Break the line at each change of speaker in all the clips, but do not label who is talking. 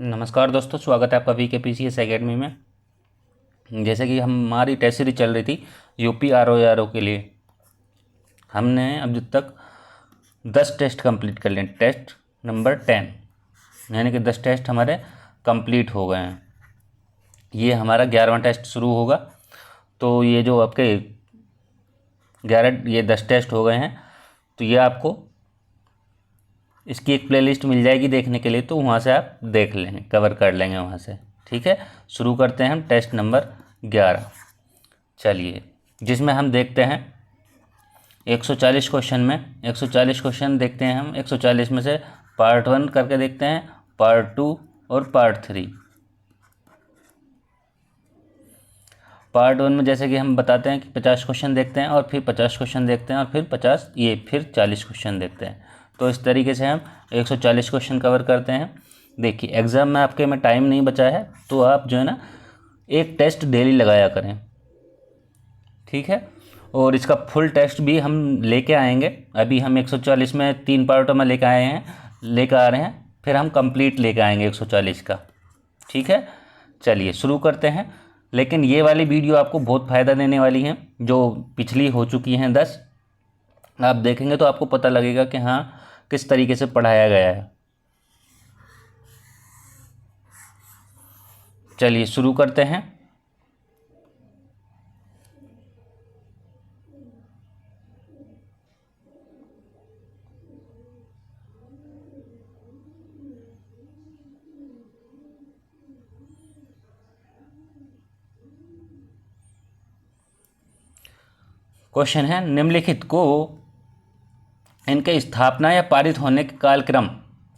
नमस्कार दोस्तों, स्वागत है आपका VKPCS एकेडमी में। जैसे कि हमारी टेस्ट सीरीज चल रही थी यूपी RO के लिए। हमने अब तक 10 टेस्ट कंप्लीट कर लिए। टेस्ट नंबर 10 यानी कि 10 टेस्ट हमारे कंप्लीट हो गए हैं। ये हमारा 11वां टेस्ट शुरू होगा। तो ये जो आपके 10 टेस्ट हो गए हैं, तो ये आपको इसकी एक प्लेलिस्ट मिल जाएगी देखने के लिए, तो वहाँ से आप देख लेंगे, कवर कर लेंगे वहाँ से। ठीक है, शुरू करते हैं हम टेस्ट नंबर 11। चलिए, जिसमें हम देखते हैं 140 क्वेश्चन में 140 क्वेश्चन देखते हैं हम। 140 में से पार्ट 1 करके देखते हैं, पार्ट 2 और पार्ट 3। पार्ट 1 में जैसे कि हम बताते हैं कि 50 क्वेश्चन देखते हैं और फिर 50 क्वेश्चन देखते हैं और फिर 40 क्वेश्चन देखते हैं। तो इस तरीके से हम 140 क्वेश्चन कवर करते हैं। देखिए, एग्ज़ाम में आपके में टाइम नहीं बचा है, तो आप जो है ना एक टेस्ट डेली लगाया करें। ठीक है, और इसका फुल टेस्ट भी हम लेके आएंगे। अभी हम 140 में 3 पार्टों में लेकर आ रहे हैं, फिर हम कंप्लीट लेके आएंगे 140 का। ठीक है, चलिए शुरू करते हैं। लेकिन ये वाली वीडियो आपको बहुत फ़ायदा देने वाली है। जो पिछली हो चुकी हैं 10, आप देखेंगे तो आपको पता लगेगा कि हाँ, किस तरीके से पढ़ाया गया है। चलिए शुरू करते हैं। क्वेश्चन है, निम्नलिखित को इनके स्थापना या पारित होने के कालक्रम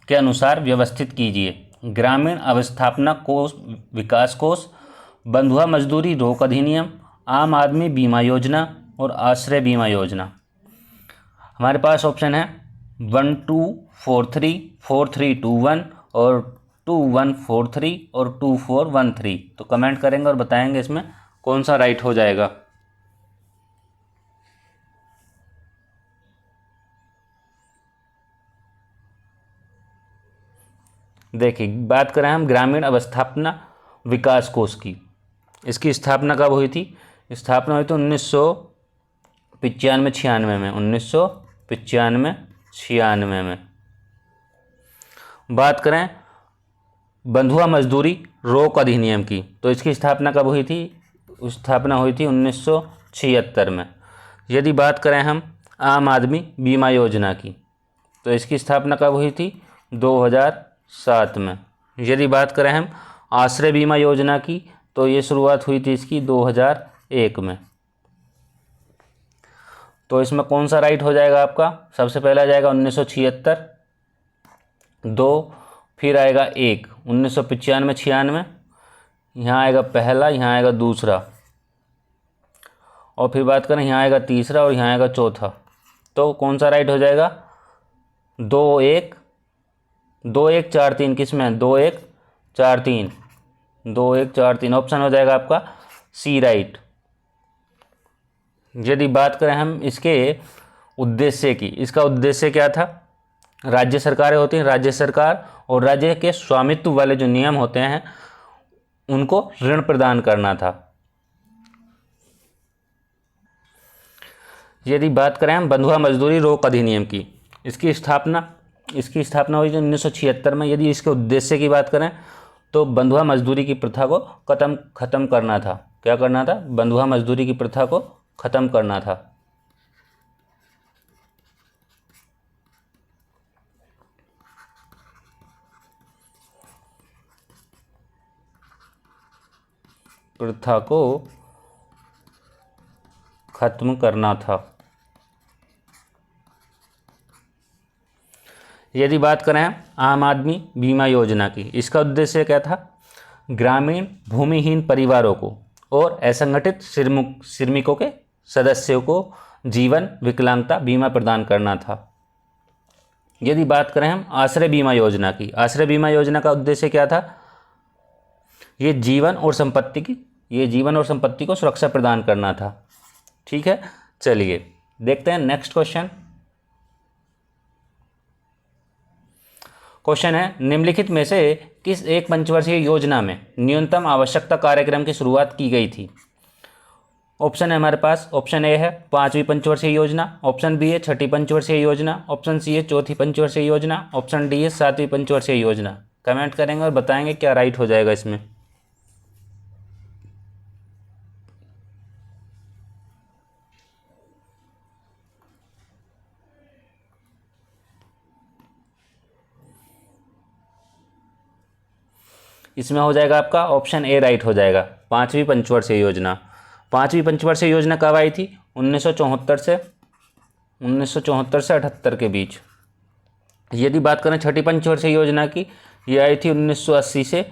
के अनुसार व्यवस्थित कीजिए। ग्रामीण अवस्थापना कोष, विकास कोष, बंधुआ मजदूरी रोक अधिनियम, आम आदमी बीमा योजना और आश्रय बीमा योजना। हमारे पास ऑप्शन है 1 2 4 3, 4 3 2 1 और 2 1 4 3 और 2 4 1 3। तो कमेंट करेंगे और बताएंगे इसमें कौन सा राइट हो जाएगा। देखिए, बात करें हम ग्रामीण अवस्थापना विकास कोष की। इसकी स्थापना कब हुई थी? स्थापना हुई थी 1995-96 में। 1995-96 में। बात करें बंधुआ मजदूरी रोक अधिनियम की, तो इसकी स्थापना कब हुई थी? स्थापना हुई थी 1976 में। यदि बात करें हम आम आदमी बीमा योजना की, तो इसकी स्थापना कब हुई थी? 2007 में। यदि बात करें हम आश्रय बीमा योजना की, तो ये शुरुआत हुई थी इसकी 2001 में। तो इसमें कौन सा राइट हो जाएगा आपका? सबसे पहला आ जाएगा 1976, 2, फिर आएगा 1 1995-96, यहाँ आएगा पहला, यहाँ आएगा दूसरा, और फिर बात करें यहाँ आएगा तीसरा और यहाँ आएगा चौथा। तो कौन सा राइट हो जाएगा? 2 1 2 1 4 3। किस में? 2 1 4 3, 2 1 4 3 ऑप्शन हो जाएगा आपका सी राइट। यदि बात करें हम इसके उद्देश्य की, इसका उद्देश्य क्या था? राज्य सरकारें होती हैं, राज्य सरकार और राज्य के स्वामित्व वाले जो नियम होते हैं उनको ऋण प्रदान करना था। यदि बात करें हम बंधुआ मजदूरी रोक अधिनियम की, इसकी स्थापना हुई थी 1976 में। यदि इसके उद्देश्य की बात करें तो बंधुआ मजदूरी की प्रथा को खत्म करना था। क्या करना था? बंधुआ मजदूरी की प्रथा को खत्म करना था। प्रथा को खत्म करना था। यदि बात करें आम आदमी बीमा योजना की, इसका उद्देश्य क्या था? ग्रामीण भूमिहीन परिवारों को और असंगठित श्रमिकों के सदस्यों को जीवन विकलांगता बीमा प्रदान करना था। यदि बात करें हम आश्रय बीमा योजना की, आश्रय बीमा योजना का उद्देश्य क्या था? ये जीवन और संपत्ति को सुरक्षा प्रदान करना था। ठीक है, चलिए देखते हैं नेक्स्ट क्वेश्चन। क्वेश्चन है, निम्नलिखित में से किस एक पंचवर्षीय योजना में न्यूनतम आवश्यकता कार्यक्रम की शुरुआत की गई थी? ऑप्शन है हमारे पास, ऑप्शन ए है 5वीं पंचवर्षीय योजना, ऑप्शन बी है 6ठी पंचवर्षीय योजना, ऑप्शन सी है 4थी पंचवर्षीय योजना, ऑप्शन डी है 7वीं पंचवर्षीय योजना। कमेंट करेंगे और बताएंगे क्या राइट हो जाएगा इसमें। इसमें हो जाएगा आपका ऑप्शन ए राइट हो जाएगा, 5वीं पंचवर्षीय योजना। 5वीं पंचवर्षीय योजना कब आई थी? 1974 से 78 के बीच। यदि बात करें 6ठी पंचवर्षीय योजना की, ये आई थी 1980 से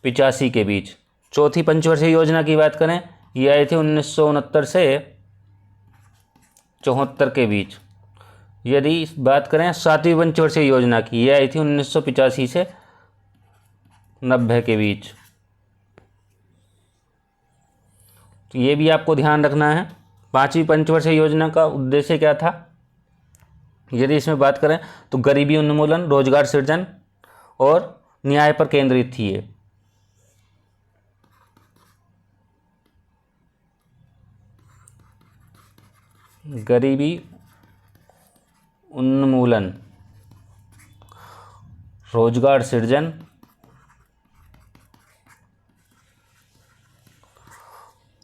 85 के बीच। 4थी पंचवर्षीय योजना की बात करें, ये आई थी 1969 से 74 के बीच। यदि बात करें 7वीं पंचवर्षीय योजना की, ये आई थी 1985 से 90 के बीच। तो ये भी आपको ध्यान रखना है। 5वीं पंचवर्षीय योजना का उद्देश्य क्या था? यदि इसमें बात करें तो गरीबी उन्मूलन, रोजगार सृजन और न्याय पर केंद्रित थी ये। गरीबी उन्मूलन, रोजगार सृजन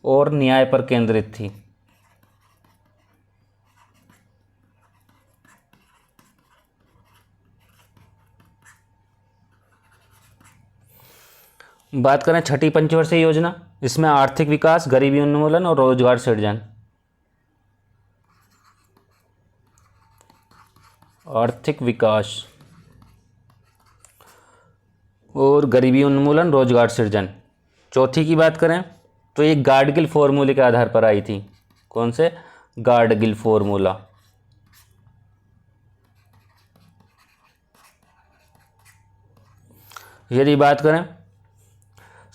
और न्याय पर केंद्रित थी। बात करें 6ठी पंचवर्षीय योजना, इसमें आर्थिक विकास, गरीबी उन्मूलन और रोजगार सृजन। आर्थिक विकास और गरीबी उन्मूलन, रोजगार सृजन। 4थी की बात करें तो ये गाडगिल फॉर्मूले के आधार पर आई थी। कौन से? गाडगिल फॉर्मूला। यदि बात करें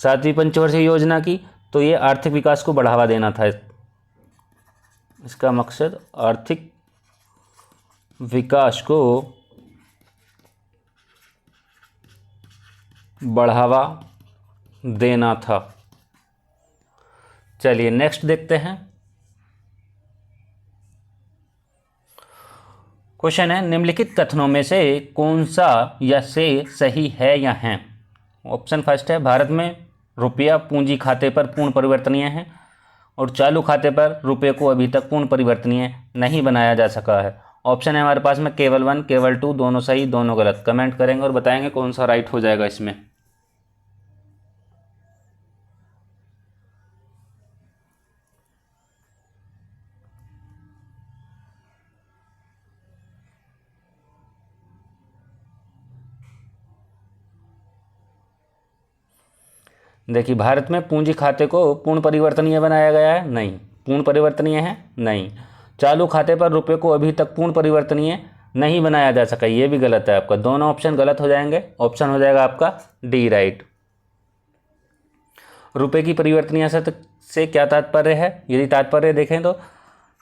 7वीं पंचवर्षीय योजना की, तो ये आर्थिक विकास को बढ़ावा देना था। इसका मकसद आर्थिक विकास को बढ़ावा देना था। चलिए नेक्स्ट देखते हैं। क्वेश्चन है, निम्नलिखित कथनों में से कौन सा या से सही है या है? ऑप्शन फर्स्ट है, भारत में रुपया पूंजी खाते पर पूर्ण परिवर्तनीय है और चालू खाते पर रुपये को अभी तक पूर्ण परिवर्तनीय नहीं बनाया जा सका है। ऑप्शन है हमारे पास में केवल 1, केवल 2, दोनों सही, दोनों गलत। कमेंट करेंगे और बताएंगे कौन सा राइट हो जाएगा इसमें। देखिए, भारत में पूंजी खाते को पूर्ण परिवर्तनीय बनाया गया है? नहीं। पूर्ण परिवर्तनीय है? नहीं। चालू खाते पर रुपये को अभी तक पूर्ण परिवर्तनीय नहीं बनाया जा सका, ये भी गलत है आपका। दोनों ऑप्शन गलत हो जाएंगे। ऑप्शन हो जाएगा आपका डी राइट। रुपये की परिवर्तनीय से क्या तात्पर्य है? यदि तात्पर्य देखें तो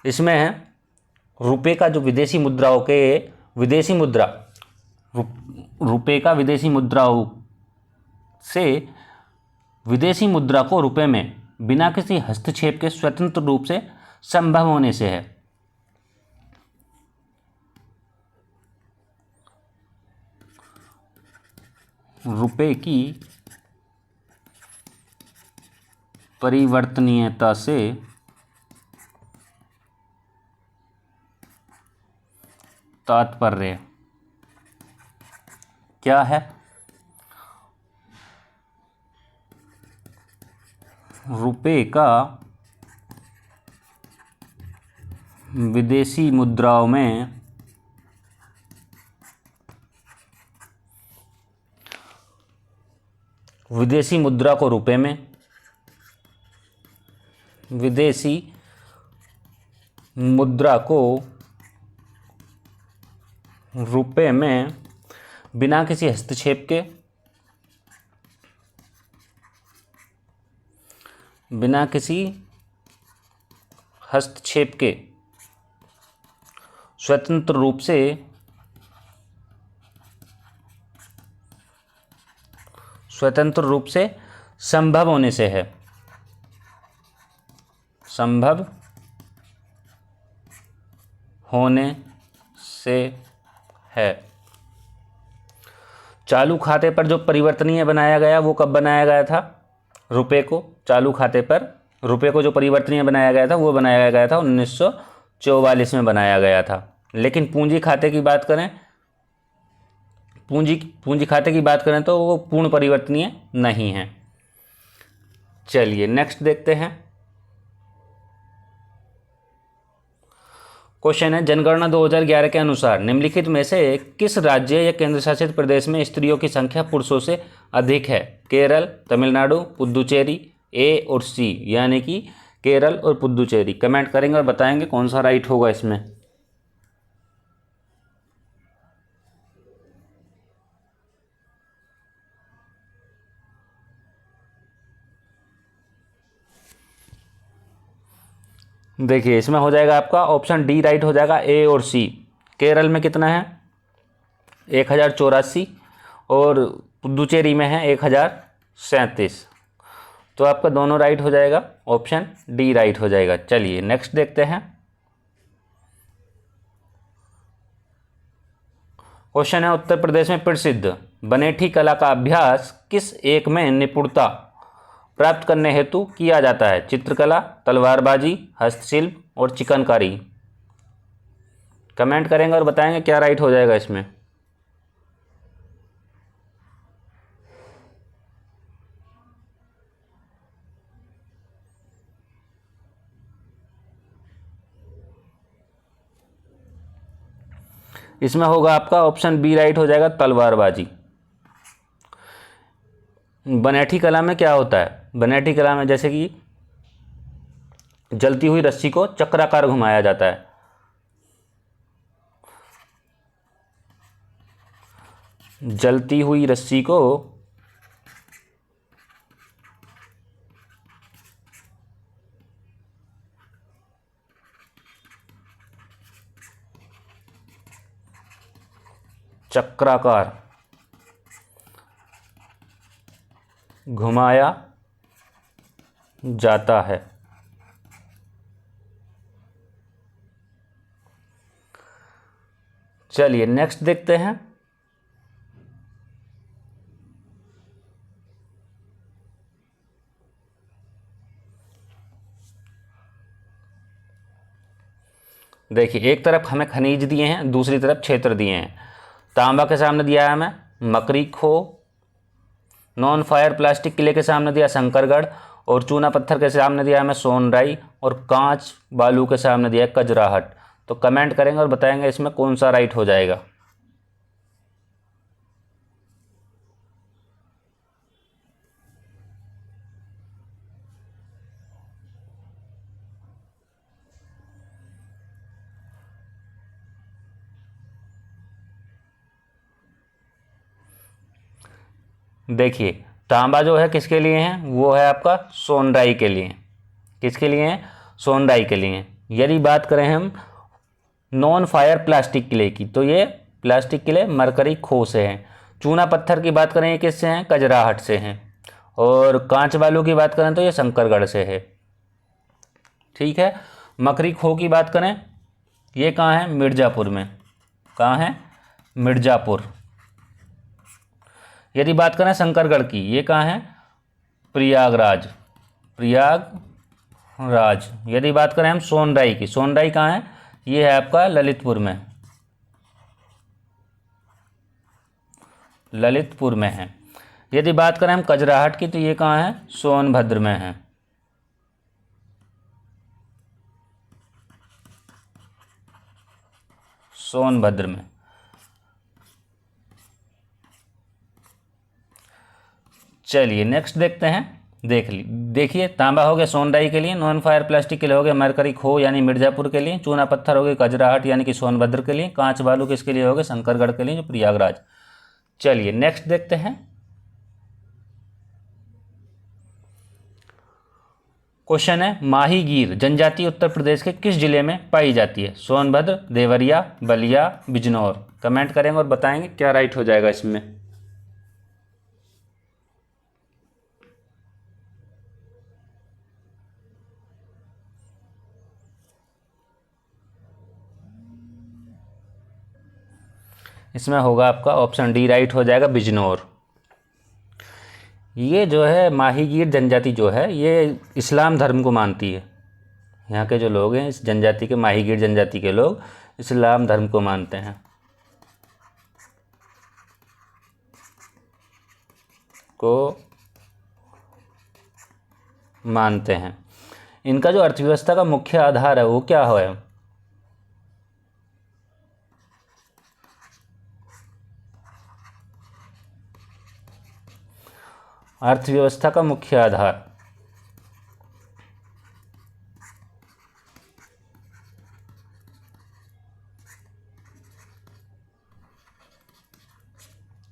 इसमें है रुपये का जो विदेशी मुद्राओं के विदेशी मुद्रा रुपये का विदेशी मुद्राओं से विदेशी मुद्रा को रुपये में बिना किसी हस्तक्षेप के स्वतंत्र रूप से संभव होने से है। रुपये की परिवर्तनीयता से तात्पर्य क्या है? रुपये का विदेशी मुद्राओं में विदेशी मुद्रा को रुपये में विदेशी मुद्रा को रुपये में बिना किसी हस्तक्षेप के स्वतंत्र रूप से स्वतंत्र रूप से संभव होने से है, संभव होने से है। चालू खाते पर जो परिवर्तनीय बनाया गया वो कब बनाया गया था? रुपए को, चालू खाते पर रुपए को जो परिवर्तनीय बनाया गया था वो बनाया गया था 1944 में बनाया गया था। लेकिन पूंजी खाते की बात करें, पूंजी खाते की बात करें तो वो पूर्ण परिवर्तनीय नहीं है। चलिए नेक्स्ट देखते हैं। क्वेश्चन है, जनगणना 2011 के अनुसार निम्नलिखित में से किस राज्य या केंद्र शासित प्रदेश में स्त्रियों की संख्या पुरुषों से अधिक है? केरल, तमिलनाडु, पुदुचेरी, ए और सी, यानी कि केरल और पुदुचेरी। कमेंट करेंगे और बताएंगे कौन सा राइट होगा इसमें। देखिए इसमें हो जाएगा आपका ऑप्शन डी राइट हो जाएगा, ए और सी। केरल में कितना है? 1084 और पुदुचेरी में है 1037। तो आपका दोनों राइट हो जाएगा, ऑप्शन डी राइट हो जाएगा। चलिए नेक्स्ट देखते हैं। क्वेश्चन है, उत्तर प्रदेश में प्रसिद्ध बनेठी कला का अभ्यास किस एक में निपुणता प्राप्त करने हेतु किया जाता है? चित्रकला, तलवारबाजी, हस्तशिल्प और चिकनकारी। कमेंट करेंगे और बताएंगे क्या राइट हो जाएगा इसमें। इसमें होगा आपका ऑप्शन बी राइट हो जाएगा, तलवारबाजी। बनेठी कला में क्या होता है? बनेठी कला में जैसे कि जलती हुई रस्सी को चक्राकार घुमाया जाता है। जलती हुई रस्सी को चक्राकार घुमाया जाता है। चलिए नेक्स्ट देखते हैं। देखिए एक तरफ हमें खनिज दिए हैं, दूसरी तरफ क्षेत्र दिए हैं। तांबा के सामने दिया है हमें मकरी खो, नॉन फायर प्लास्टिक किले के सामने दिया शंकरगढ़, और चूना पत्थर के सामने दिया हमें सोनराई, और कांच बालू के सामने दिया कजराहट। तो कमेंट करेंगे और बताएंगे इसमें कौन सा राइट हो जाएगा। देखिए तांबा जो है किसके लिए है? वो है आपका सोनराई के लिए। किसके लिए है? सोनराई के लिए। यदि बात करें हम नॉन फायर प्लास्टिक किले की, तो ये प्लास्टिक किले मरकरी खो से हैं। चूना पत्थर की बात करें ये किससे हैं? कजराहट से हैं। और कांच बालू की बात करें तो ये शंकरगढ़ से है। ठीक है। मकरी खो की बात करें, ये कहाँ है? मिर्ज़ापुर में। कहाँ है? मिर्ज़ापुर। यदि बात करें शंकरगढ़ की, ये कहाँ है? प्रयागराज। प्रयागराज। यदि बात करें हम सोनराई की, सोनराई कहाँ है? ये है आपका ललितपुर में। ललितपुर में है। यदि बात करें हम कजराहट की, तो ये कहाँ है? सोनभद्र में है। सोनभद्र में। चलिए नेक्स्ट देखते हैं। देखिए तांबा हो गया सोनराई के लिए, नॉन फायर प्लास्टिक के लिए हो गया मरकरी खो यानी मिर्ज़ापुर के लिए, चूना पत्थर हो गया कजराहट यानी कि सोनभद्र के लिए, कांच बालू किसके लिए हो गए? शंकरगढ़ के लिए, जो प्रयागराज। चलिए नेक्स्ट देखते हैं। क्वेश्चन है, माहीगीर जनजाति उत्तर प्रदेश के किस जिले में पाई जाती है? सोनभद्र, देवरिया, बलिया, बिजनौर। कमेंट करेंगे और बताएंगे क्या राइट हो जाएगा इसमें। इसमें होगा आपका ऑप्शन डी राइट हो जाएगा, बिजनौर। ये जो है माहीगीर जनजाति जो है ये इस्लाम धर्म को मानती है। यहाँ के जो लोग हैं इस जनजाति के, माहीगीर जनजाति के लोग इस्लाम धर्म को मानते हैं, इनका जो अर्थव्यवस्था का मुख्य आधार है वो क्या है? अर्थव्यवस्था का मुख्य आधार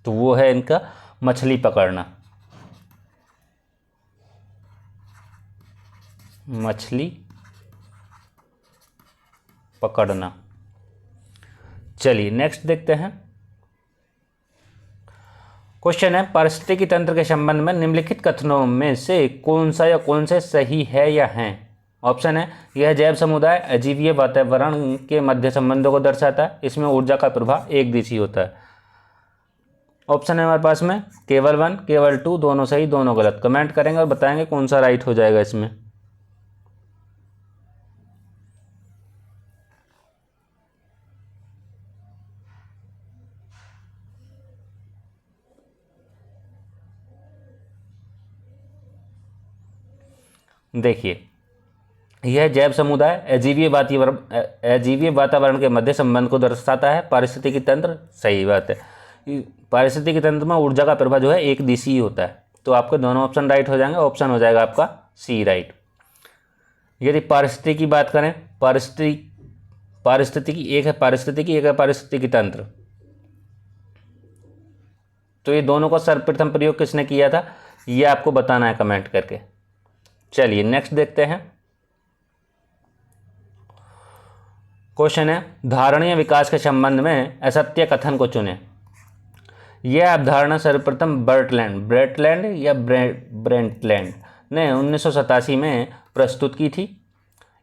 तो वो है इनका मछली पकड़ना, मछली पकड़ना। चलिए नेक्स्ट देखते हैं। क्वेश्चन है, पारिस्थितिकी तंत्र के संबंध में निम्नलिखित कथनों में से कौन सा या कौन से सही है या हैं? ऑप्शन है, यह जैव समुदाय अजीवीय वातावरण के मध्य संबंधों को दर्शाता है, इसमें ऊर्जा का प्रवाह एक दिशी होता है। ऑप्शन है हमारे पास में केवल 1, केवल 2, दोनों सही दोनों गलत। कमेंट करेंगे और बताएंगे कौन सा राइट हो जाएगा इसमें। देखिए, यह जैव समुदाय अजीवीय वातावरण के मध्य संबंध को दर्शाता है। पारिस्थितिकी तंत्र, सही बात है, पारिस्थितिकी तंत्र में ऊर्जा का प्रवाह जो है एक दिशी होता है। तो आपके दोनों ऑप्शन राइट हो जाएंगे। ऑप्शन हो जाएगा आपका सी राइट। यदि पारिस्थितिकी की बात करें, पारिस्थितिकी एक है पारिस्थितिकी तंत्र, तो ये दोनों का सर्वप्रथम प्रयोग किसने किया था ये आपको बताना है कमेंट करके। चलिए नेक्स्ट देखते हैं। क्वेश्चन है, धारणीय विकास के संबंध में असत्य कथन को चुनें। यह अवधारणा सर्वप्रथम ब्रेटलैंड ने 1987 में प्रस्तुत की थी।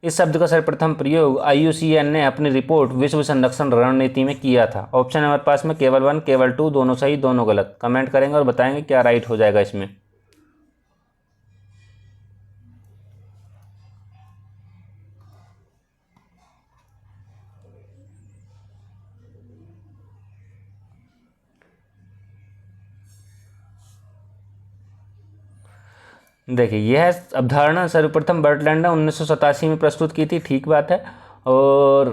इस शब्द का सर्वप्रथम प्रयोग IUCN ने अपनी रिपोर्ट विश्व संरक्षण रणनीति में किया था। ऑप्शन है हमारे पास में केवल 1, केवल 2, दोनों सही दोनों गलत। कमेंट करेंगे और बताएंगे क्या राइट हो जाएगा इसमें। देखिए, यह अवधारणा सर्वप्रथम बर्टलैंड ने 1987 में प्रस्तुत की थी, ठीक बात है। और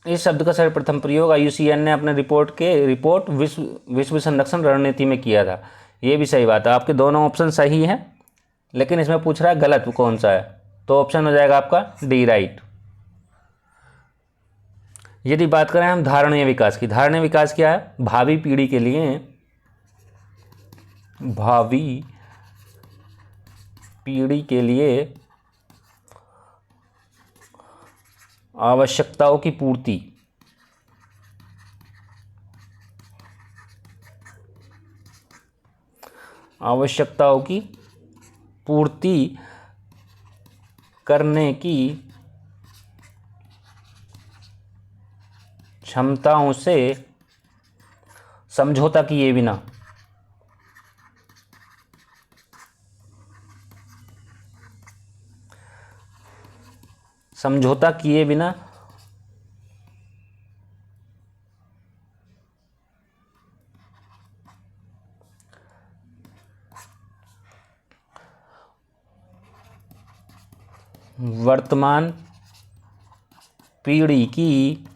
इस शब्द का सर्वप्रथम प्रयोग IUCN ने अपने रिपोर्ट विश्व संरक्षण रणनीति में किया था, ये भी सही बात है। आपके दोनों ऑप्शन सही हैं, लेकिन इसमें पूछ रहा है गलत कौन सा है, तो ऑप्शन हो जाएगा आपका डी राइट। यदि बात करें हम धारणीय विकास की, धारणीय विकास क्या है? भावी पीढ़ी के लिए आवश्यकताओं की पूर्ति करने की क्षमताओं से समझौता किए बिना वर्तमान पीढ़ी की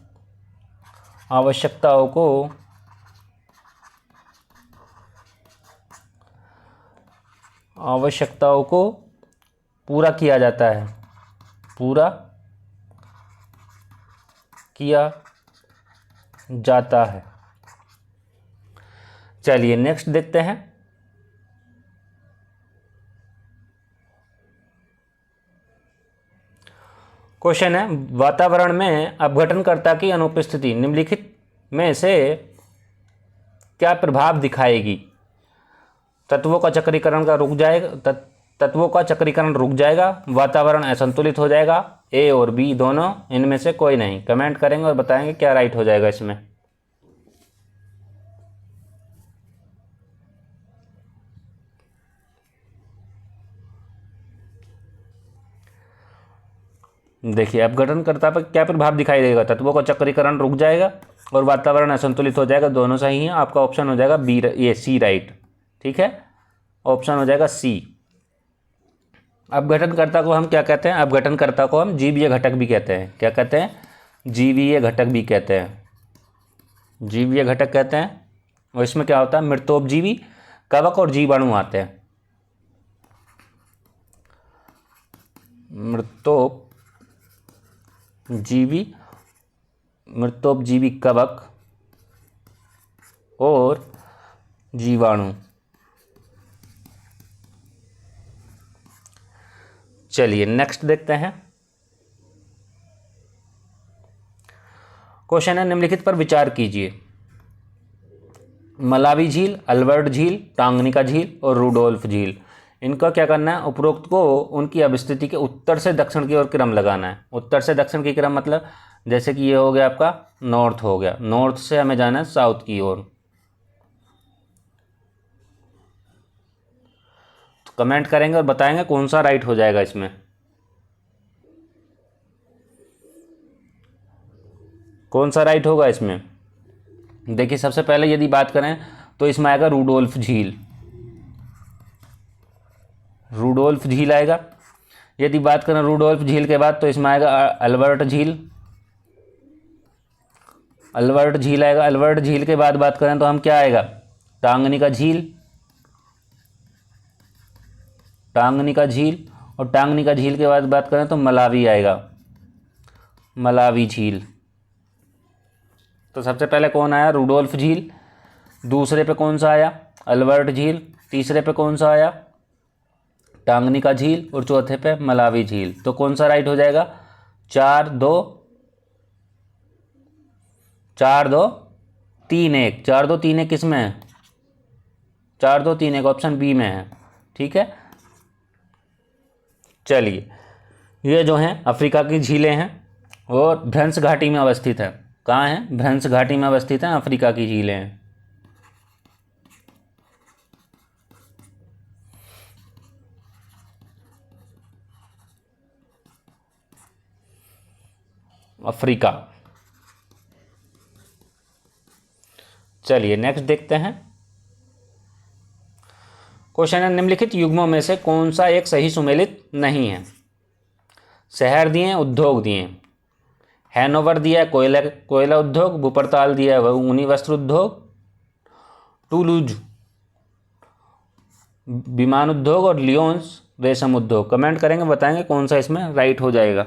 आवश्यकताओं को पूरा किया जाता है। चलिए नेक्स्ट देखते हैं। क्वेश्चन है, वातावरण में अपघटनकर्ता की अनुपस्थिति निम्नलिखित में से क्या प्रभाव दिखाएगी? तत्वों का चक्रीकरण रुक जाएगा, वातावरण असंतुलित हो जाएगा, ए और बी दोनों, इनमें से कोई नहीं। कमेंट करेंगे और बताएंगे क्या राइट हो जाएगा इसमें। देखिए अपघटनकर्ता पर क्या प्रभाव दिखाई देगा, तत्वों का चक्रीकरण रुक जाएगा और वातावरण असंतुलित हो जाएगा। दोनों सही हैं, आपका ऑप्शन हो जाएगा बी, ये सी राइट। ठीक है, ऑप्शन हो जाएगा सी। अपघटनकर्ता को हम क्या कहते हैं, अपघटनकर्ता को हम जीवीय घटक भी कहते हैं। क्या कहते हैं, जीवीय घटक भी कहते हैं, जीवीय घटक कहते हैं। और इसमें क्या होता है, मृतोपजीवी कवक और जीवाणु आते हैं। मृतोपजीवी कवक और जीवाणु। चलिए नेक्स्ट देखते हैं। क्वेश्चन है, निम्नलिखित पर विचार कीजिए। मलावी झील, अल्बर्ट झील, टांगनिका झील और रूडोल्फ झील, इनका क्या करना है, उपरोक्त को उनकी अवस्थिति के उत्तर से दक्षिण की ओर क्रम लगाना है। उत्तर से दक्षिण की क्रम मतलब जैसे कि ये हो गया आपका नॉर्थ हो गया, नॉर्थ से हमें जाना है साउथ की ओर। तो कमेंट करेंगे और बताएंगे कौन सा राइट हो जाएगा इसमें। कौन सा राइट होगा इसमें। देखिए सबसे पहले यदि बात करें तो इसमें आएगा रूडोल्फ झील, रूडोल्फ झील आएगा। यदि बात करें रूडोल्फ झील के बाद तो इसमें आएगा अल्बर्ट झील, अल्बर्ट झील आएगा। अल्बर्ट झील के बाद बात करें तो हम क्या आएगा, टांगनिका झील, टांगनिका झील। और टांगनिका झील के बाद बात करें तो मलावी आएगा, मलावी झील। तो सबसे पहले कौन आया, रूडोल्फ झील। दूसरे पे कौन सा आया, अल्बर्ट झील। तीसरे पे कौन सा आया, टांगनिका झील। और चौथे पे मलावी झील। तो कौन सा राइट हो जाएगा, 4-2-3-1। 4-2-3-1 किस में है, 4-2-3-1 ऑप्शन बी में है। ठीक है, चलिए ये जो हैं अफ्रीका की झीलें हैं और भ्रंश घाटी में अवस्थित है। कहाँ हैं, भ्रंश घाटी में अवस्थित हैं, अफ्रीका की झीलें हैं। अफ्रीका। चलिए नेक्स्ट देखते हैं। क्वेश्चन है, निम्नलिखित युग्मों में से कौन सा एक सही सुमेलित नहीं है। शहर दिए, उद्योग दिए। हैनोवर दिया है कोयला उद्योग, वुपर्ताल दिया है ऊनी वस्त्र उद्योग, टूलूज विमान उद्योग और लियोन्स रेशम उद्योग। कमेंट करेंगे, बताएंगे कौन सा इसमें राइट हो जाएगा।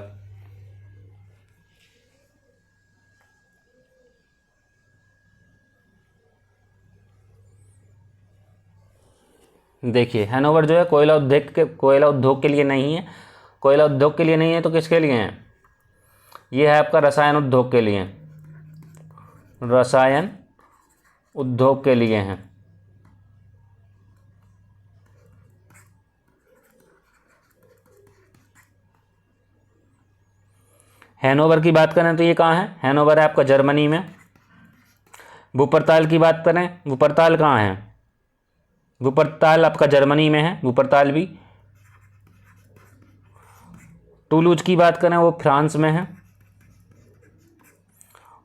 देखिए हैनोवर जो है कोयला उद्योग के लिए नहीं है। कोयला उद्योग के लिए नहीं है तो किसके लिए है, ये है आपका रसायन उद्योग के लिए, रसायन उद्योग के लिए हैं। हैनोवर की बात करें तो ये कहाँ है, हैनोवर है आपका जर्मनी में। वुपर्ताल की बात करें, वुपर्ताल कहाँ है, वुपर्ताल आपका जर्मनी में है, वुपर्ताल भी। टूलूज की बात करें वो फ्रांस में है।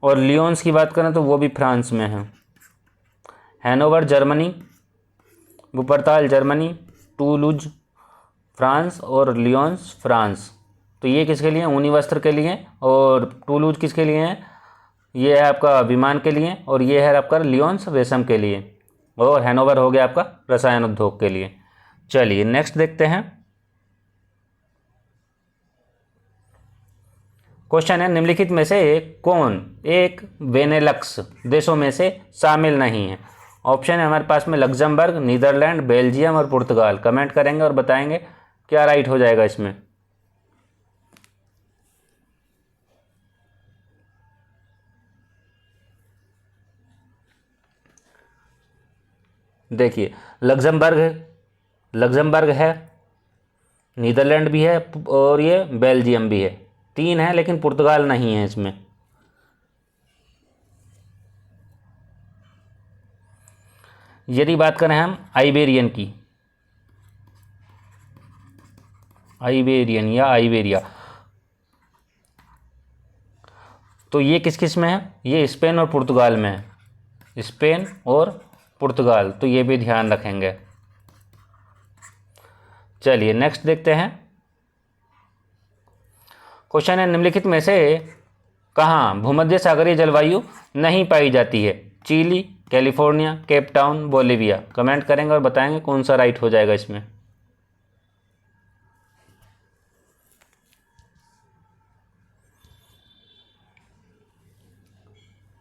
और लियोन्स की बात करें तो वो भी फ्रांस में है। Hanover Germany, वुपर्ताल Germany, Toulouse France और लियोन्स फ्रांस। तो ये किसके लिए, ऊनी वस्त्र के लिए। और टूलूज किसके लिए है, ये है आपका विमान के लिए। और ये है आपका लियोन्स रेशम के लिए। और हैनोवर हो गया आपका रसायन उद्योग के लिए। चलिए नेक्स्ट देखते हैं। क्वेश्चन है, निम्नलिखित में से कौन एक बेनेलक्स देशों में से शामिल नहीं है। ऑप्शन है हमारे पास में लग्जमबर्ग, नीदरलैंड, बेल्जियम और पुर्तगाल। कमेंट करेंगे और बताएंगे क्या राइट हो जाएगा इसमें। देखिए लग्जमबर्ग है, नीदरलैंड भी है और ये बेल्जियम भी है। 3 है लेकिन पुर्तगाल नहीं है इसमें। यदि बात करें हम आइबेरियन की, आइबेरियन या आइबेरिया, तो ये किस किस में है, ये स्पेन और पुर्तगाल में है, स्पेन और पुर्तगाल, तो ये भी ध्यान रखेंगे। चलिए नेक्स्ट देखते हैं। क्वेश्चन है, निम्नलिखित में से कहाँ भूमध्य सागरीय जलवायु नहीं पाई जाती है? Chile, California, Cape Town, Bolivia. Comment करेंगे और बताएंगे कौन सा राइट हो जाएगा इसमें।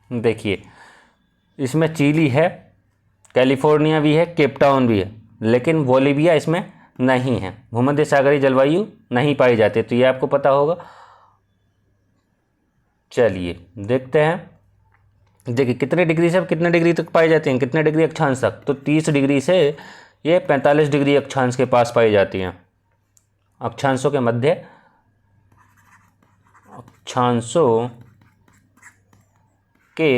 देखिए इसमें चिली है, कैलिफोर्निया भी है, केप टाउन भी है, लेकिन बोलिविया इसमें नहीं है। भूमध्य सागरीय जलवायु नहीं पाई जाती, तो ये आपको पता होगा। चलिए देखते हैं। देखिए कितने डिग्री से कितने डिग्री तक पाई जाती हैं, कितने डिग्री अक्षांश तक? तो 30 डिग्री से ये 45 डिग्री अक्षांश के पास पाई जाती हैं। अक्षांशों के मध्य, अक्षांशों के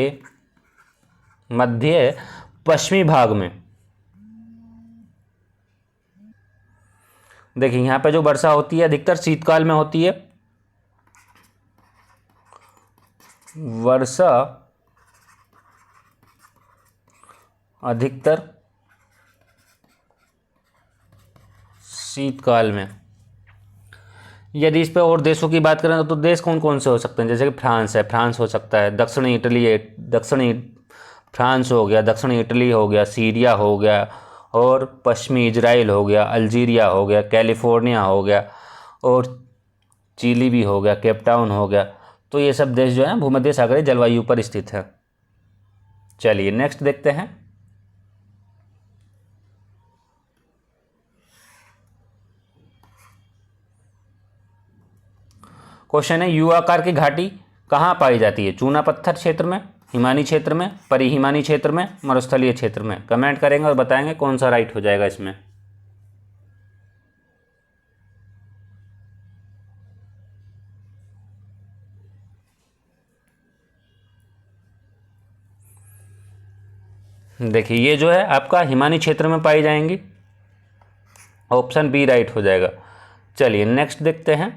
मध्य पश्चिमी भाग में। देखिए यहाँ पे जो वर्षा होती है अधिकतर शीतकाल में होती है। वर्षा अधिकतर शीतकाल में। यदि इस पे और देशों की बात करें तो देश कौन कौन से हो सकते हैं? जैसे कि फ्रांस है, फ्रांस हो सकता है, दक्षिणी इटली है, दक्षिणी फ्रांस हो गया, दक्षिणी इटली हो गया, सीरिया हो गया, और पश्चिमी इजराइल हो गया, अल्जीरिया हो गया, कैलिफोर्निया हो गया, और चिली भी हो गया, केप टाउन हो गया। तो ये सब देश जो है भूमध्य सागरीय जलवायु पर स्थित है। चलिए नेक्स्ट देखते हैं। क्वेश्चन है, यू आकार की घाटी कहाँ पाई जाती है? चूना पत्थर क्षेत्र में, हिमानी क्षेत्र में, परिहिमानी क्षेत्र में, मरुस्थलीय क्षेत्र में। कमेंट करेंगे और बताएंगे कौन सा राइट हो जाएगा इसमें। देखिए ये जो है आपका हिमानी क्षेत्र में पाई जाएंगी, ऑप्शन बी राइट हो जाएगा। चलिए नेक्स्ट देखते हैं।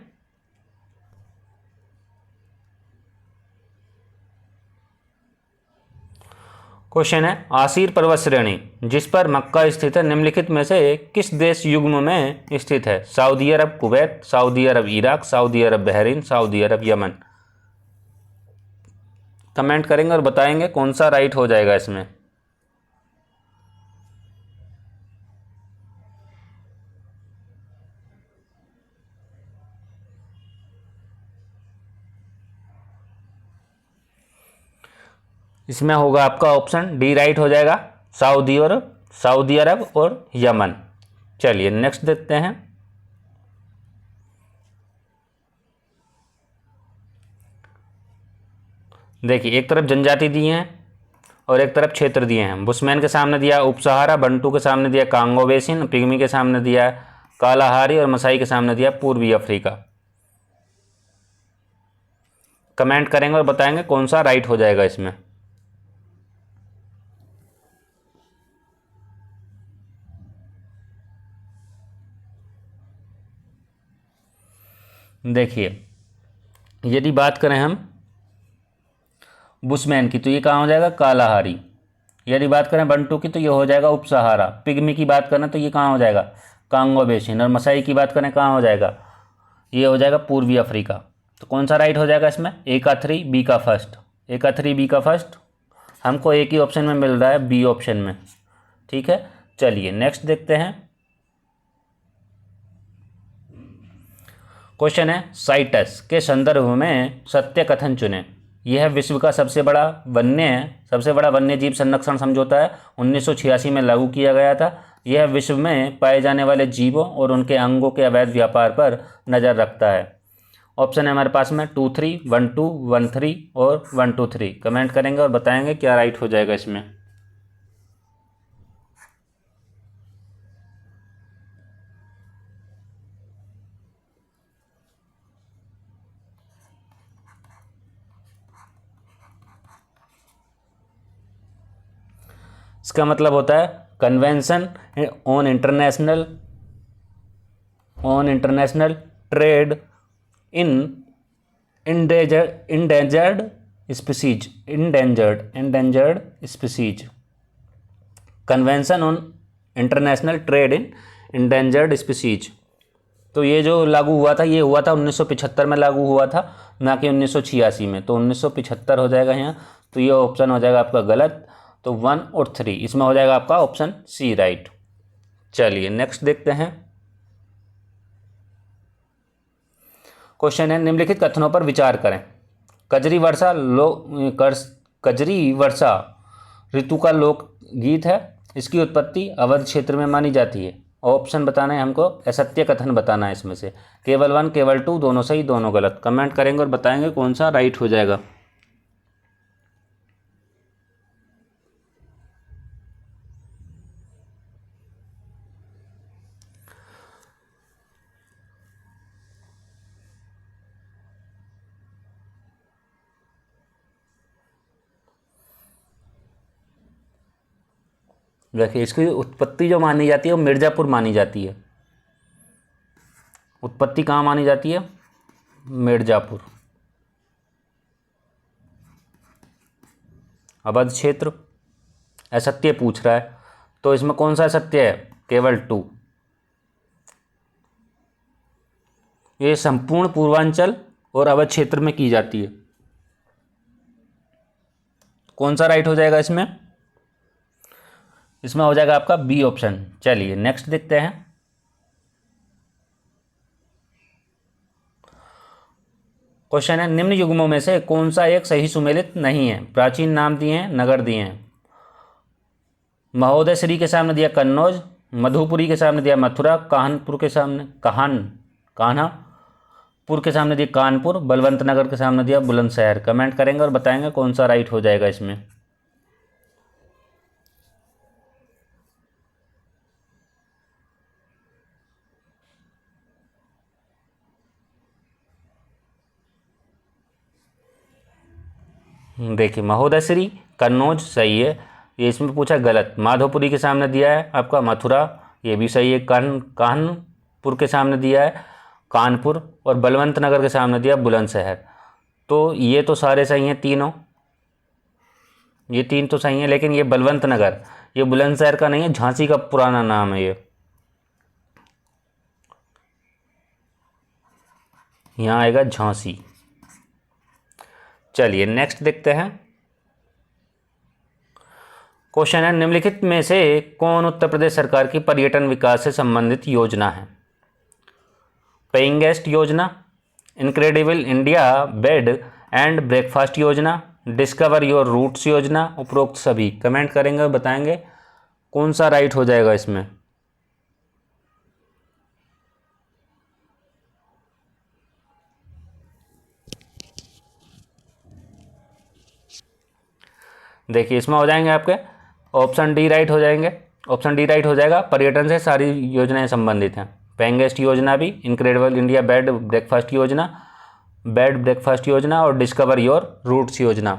क्वेश्चन है, आसीर पर्वत श्रेणी जिस पर मक्का स्थित है निम्नलिखित में से किस देश युग्म में स्थित है? सऊदी अरब, कुवैत, सऊदी अरब इराक, सऊदी अरब बहरीन, सऊदी अरब यमन। कमेंट करेंगे और बताएंगे कौन सा राइट हो जाएगा इसमें। इसमें होगा आपका ऑप्शन डी राइट हो जाएगा, सऊदी अरब और यमन। चलिए नेक्स्ट देखते हैं। देखिए एक तरफ जनजाति दिए हैं और एक तरफ क्षेत्र दिए हैं। बुशमैन के सामने दिया उप सहारा, बंटू के सामने दिया कांगो बेसिन, पिग्मी के सामने दिया कालाहारी और मसाई के सामने दिया पूर्वी अफ्रीका। कमेंट करेंगे और बताएंगे कौन सा राइट हो जाएगा इसमें। देखिए यदि बात करें हम बुशमैन की तो ये कहाँ हो जाएगा? कालाहारी। यदि बात करें बंटू की तो ये हो जाएगा उप सहारा। पिग्मी की बात करें तो ये कहाँ हो जाएगा? Congo basin. और मसाई की बात करें कहाँ हो जाएगा? ये हो जाएगा पूर्वी अफ्रीका। तो कौन सा राइट हो जाएगा इसमें? ए का 3 बी का फर्स्ट। ए का 3 बी का फर्स्ट हमको एक ही ऑप्शन में मिल रहा है, बी ऑप्शन में। ठीक है, चलिए नेक्स्ट देखते हैं। क्वेश्चन है, साइटस के संदर्भ में सत्य कथन चुनें। यह विश्व का सबसे बड़ा वन्य जीव संरक्षण समझौता है, 1986 में लागू किया गया था। यह विश्व में पाए जाने वाले जीवों और उनके अंगों के अवैध व्यापार पर नज़र रखता है। ऑप्शन है हमारे पास में 2 3 1 2 1 3 और 1 2 3। कमेंट करेंगे और बताएंगे क्या राइट हो जाएगा इसमें। इसका मतलब होता है convention on international trade in endangered species, endangered species, convention on international trade in endangered species. तो ये जो लागू हुआ था, ये हुआ था 1975 में लागू हुआ था, ना कि 1986 में। तो 1975 हो जाएगा यहाँ। तो ये ऑप्शन हो जाएगा आपका गलत। तो 1 और 3 इसमें हो जाएगा आपका ऑप्शन सी राइट। चलिए नेक्स्ट देखते हैं। क्वेश्चन है, निम्नलिखित कथनों पर विचार करें। कजरी वर्षा ऋतु का लोक गीत है। इसकी उत्पत्ति अवध क्षेत्र में मानी जाती है। ऑप्शन बताना है हमको, असत्य कथन बताना है इसमें से। केवल 1 केवल 2, दोनों सही दोनों गलत। कमेंट करेंगे और बताएंगे कौन सा राइट हो जाएगा। देखिए, इसकी उत्पत्ति जो मानी जाती है वो मिर्ज़ापुर मानी जाती है। उत्पत्ति कहाँ मानी जाती है? मिर्ज़ापुर। अवध क्षेत्र, असत्य पूछ रहा है, तो इसमें कौन सा असत्य है? केवल 2। ये संपूर्ण पूर्वांचल और अवध क्षेत्र में की जाती है। कौन सा राइट हो जाएगा इसमें? इसमें हो जाएगा आपका बी ऑप्शन। चलिए नेक्स्ट देखते हैं। क्वेश्चन है, निम्न युग्मों में से कौन सा एक सही सुमेलित नहीं है? प्राचीन नाम दिए हैं, नगर दिए हैं। महोदय श्री के सामने दिया कन्नौज, मधुपुरी के सामने दिया मथुरा, कानपुर के सामने कान्हापुर के सामने दिया कानपुर, बलवंत नगर के सामने दिया बुलंदशहर। कमेंट करेंगे और बताएंगे कौन सा राइट हो जाएगा इसमें। देखिए, महोदय श्री कन्नौज सही है, ये इसमें पूछा गलत। माधोपुरी के सामने दिया है आपका मथुरा, ये भी सही है। कानपुर के सामने दिया है कानपुर, और बलवंत नगर के सामने दिया बुलंदशहर। तो ये तो सारे सही हैं तीनों, ये 3 तो सही हैं, लेकिन ये बलवंत नगर, ये बुलंदशहर का नहीं है, झांसी का पुराना नाम है ये। यहाँ आएगा झांसी। चलिए नेक्स्ट देखते हैं। क्वेश्चन है, निम्नलिखित में से कौन उत्तर प्रदेश सरकार की पर्यटन विकास से संबंधित योजना है? पेइंग गेस्ट योजना, incredible India bed and breakfast योजना, डिस्कवर योर रूट्स योजना, उपरोक्त सभी। कमेंट करेंगे और बताएंगे कौन सा राइट हो जाएगा इसमें। देखिए, इसमें हो जाएंगे आपके ऑप्शन डी राइट हो जाएंगे। ऑप्शन डी राइट हो जाएगा। पर्यटन से सारी योजनाएं संबंधित हैं। पेइंग गेस्ट योजना भी, इनक्रेडिबल इंडिया बेड ब्रेकफास्ट योजना और डिस्कवर योर रूट्स योजना।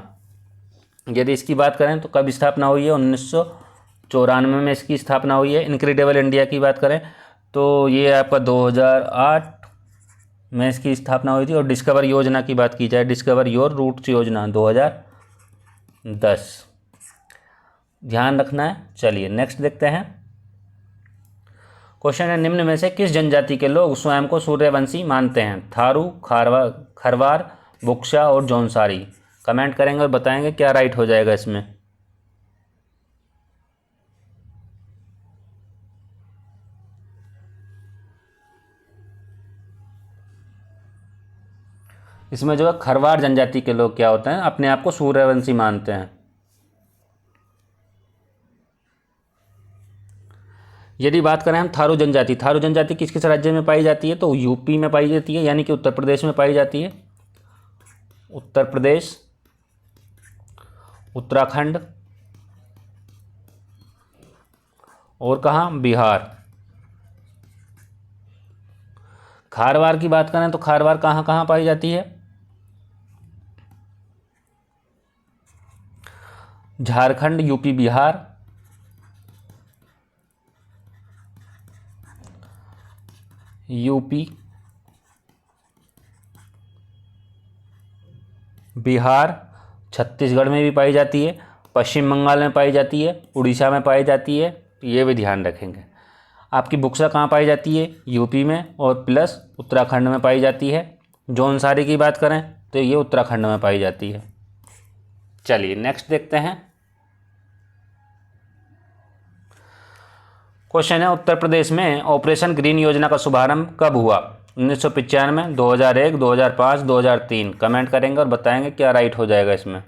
यदि इसकी बात करें तो कब स्थापना हुई है? 1994 में इसकी स्थापना हुई है। इनक्रेडिबल इंडिया की बात करें तो ये आपका 2008 में इसकी स्थापना हुई थी। और डिस्कवर योजना की बात की जाए, डिस्कवर योर रूट्स योजना 2010। ध्यान रखना है। चलिए नेक्स्ट देखते हैं। क्वेश्चन है, निम्न में से किस जनजाति के लोग स्वयं को सूर्यवंशी मानते हैं? थारू, खरवार, बुक्शा और जौनसारी। कमेंट करेंगे और बताएंगे क्या राइट हो जाएगा इसमें। इसमें जो है खरवार जनजाति के लोग क्या होते हैं, अपने आप को सूर्यवंशी मानते हैं। यदि बात करें हम थारू जनजाति किस किस राज्य में पाई जाती है? तो यूपी में पाई जाती है, यानी कि उत्तर प्रदेश में पाई जाती है। उत्तर प्रदेश, उत्तराखंड और कहाँ? बिहार। खारवार की बात करें तो खारवार कहाँ कहाँ पाई जाती है? झारखंड, यूपी, बिहार, यूपी, बिहार, छत्तीसगढ़ में भी पाई जाती है, पश्चिम बंगाल में पाई जाती है, उड़ीसा में पाई जाती है, ये भी ध्यान रखेंगे। आपकी बुक्सा कहाँ पाई जाती है? यूपी में, और प्लस उत्तराखंड में पाई जाती है। जौनसारी की बात करें तो ये उत्तराखंड में पाई जाती है। चलिए नेक्स्ट देखते हैं। क्वेश्चन है, उत्तर प्रदेश में ऑपरेशन ग्रीन योजना का शुभारंभ कब हुआ? 1995, 2001, 2005, 2003। कमेंट करेंगे और बताएंगे क्या राइट हो जाएगा इसमें।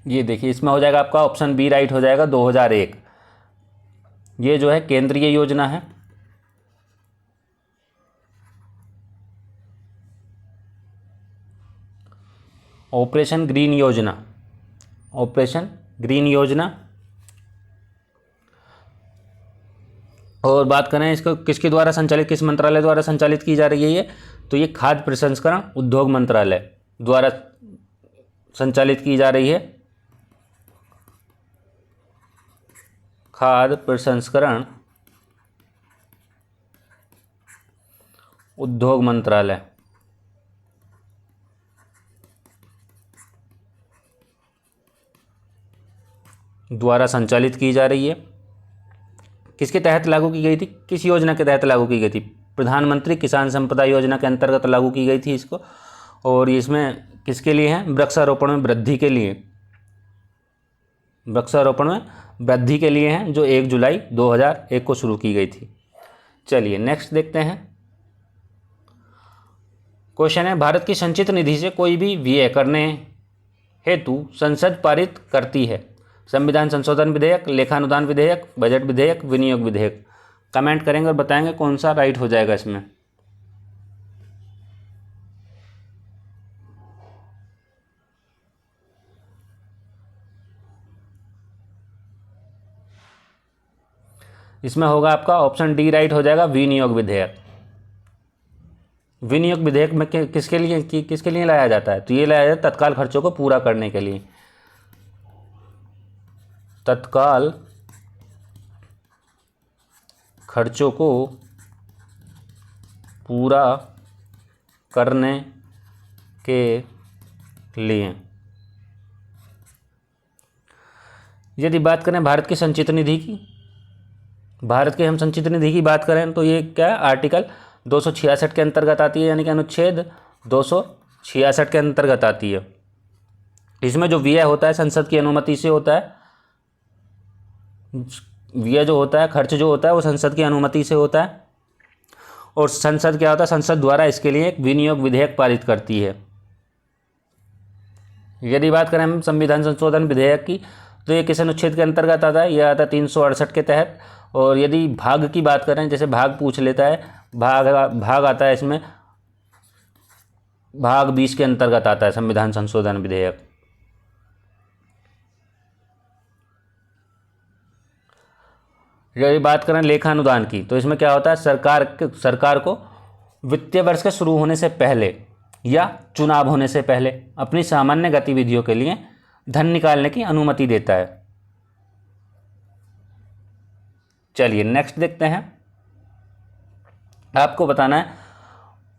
ये देखिए, इसमें हो जाएगा आपका ऑप्शन बी राइट हो जाएगा, 2001। ये जो है केंद्रीय योजना है। ऑपरेशन ग्रीन योजना, ऑपरेशन ग्रीन योजना। और बात करें इसको किसके द्वारा संचालित, किस मंत्रालय द्वारा संचालित की जा रही है ये? तो ये खाद्य प्रसंस्करण उद्योग मंत्रालय द्वारा संचालित की जा रही है। खाद्य प्रसंस्करण उद्योग मंत्रालय द्वारा संचालित की जा रही है। किसके तहत लागू की गई थी? किस योजना के तहत लागू की गई थी? प्रधानमंत्री किसान संपदा योजना के अंतर्गत लागू की गई थी इसको। और इसमें किसके लिए है? वृक्षारोपण में वृद्धि के लिए, वृक्षारोपण में वृद्धि के लिए हैं, जो 1 जुलाई 2001 को शुरू की गई थी। चलिए नेक्स्ट देखते हैं। क्वेश्चन है, भारत की संचित निधि से कोई भी व्यय करने हेतु संसद पारित करती है? संविधान संशोधन विधेयक, लेखानुदान विधेयक, बजट विधेयक, विनियोग विधेयक। कमेंट करेंगे और बताएंगे कौन सा राइट हो जाएगा इसमें। इसमें होगा आपका ऑप्शन डी राइट हो जाएगा, विनियोग विधेयक। विनियोग विधेयक में किसके लिए लाया जाता है? तो ये लाया जाता है तत्काल खर्चों को पूरा करने के लिए। तत्काल खर्चों को पूरा करने के लिए। यदि बात करें भारत की संचित निधि की, भारत की हम संचित निधि की बात करें तो ये क्या है? आर्टिकल 266 के अंतर्गत आती है, यानी कि अनुच्छेद 266 के अंतर्गत आती है। इसमें जो व्यय होता है संसद की अनुमति से होता है। व्यय जो होता है, खर्च जो होता है, वो संसद की अनुमति से होता है। और संसद क्या होता है? संसद द्वारा इसके लिए एक विनियोग विधेयक पारित करती है। यदि बात करें हम संविधान संशोधन विधेयक की, तो ये किस अनुच्छेद के अंतर्गत आता है? यह आता है 368 के तहत। और यदि भाग की बात करें, जैसे भाग पूछ लेता है, भाग आता है इसमें, भाग 20 के अंतर्गत आता है संविधान संशोधन विधेयक। यदि बात करें लेखानुदान की, तो इसमें क्या होता है? सरकार को वित्तीय वर्ष के शुरू होने से पहले या चुनाव होने से पहले अपनी सामान्य गतिविधियों के लिए धन निकालने की अनुमति देता है। चलिए नेक्स्ट देखते हैं। आपको बताना है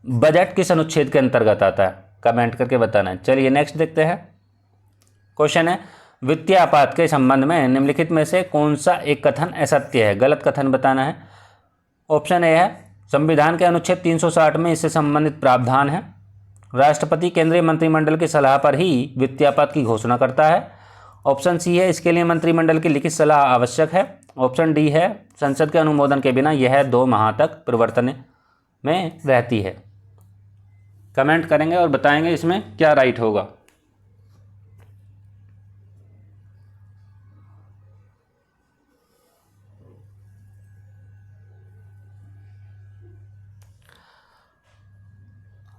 बजट किस अनुच्छेद के अंतर्गत आता है, कमेंट करके बताना है। चलिए नेक्स्ट देखते हैं। क्वेश्चन है, वित्तीय आपात के संबंध में निम्नलिखित में से कौन सा एक कथन असत्य है? गलत कथन बताना है। ऑप्शन ए है, संविधान के अनुच्छेद 360 में इससे संबंधित प्रावधान है। राष्ट्रपति केंद्रीय मंत्रिमंडल की सलाह पर ही वित्तीय आपात की घोषणा करता है। ऑप्शन सी है, इसके लिए मंत्रिमंडल की लिखित सलाह आवश्यक है। ऑप्शन डी है, संसद के अनुमोदन के बिना यह 2 माह तक प्रवर्तन में रहती है। कमेंट करेंगे और बताएंगे इसमें क्या राइट होगा।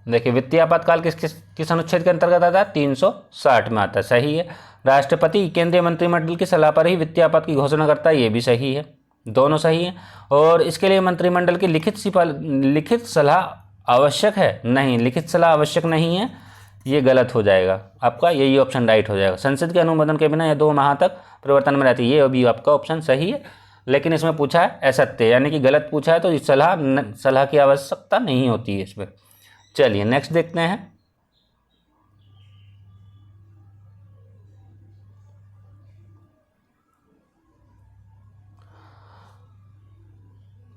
देखिए, वित्तीय आपातकाल किस अनुच्छेद के अंतर्गत आता है? 360 में आता है, सही है। राष्ट्रपति केंद्रीय मंत्रिमंडल की सलाह पर ही वित्तीय आपात की घोषणा करता है, ये भी सही है, दोनों सही है। और इसके लिए मंत्रिमंडल की लिखित सलाह आवश्यक है? नहीं, लिखित सलाह आवश्यक नहीं है। ये गलत हो जाएगा, आपका यही ऑप्शन राइट हो जाएगा। संसद के अनुमोदन के बिना यह 2 माह तक प्रवर्तन में रहती है, ये अभी आपका ऑप्शन सही है, लेकिन इसमें पूछा है असत्य, यानी कि गलत पूछा है, तो सलाह की आवश्यकता नहीं होती है इसमें। चलिए नेक्स्ट देखते हैं।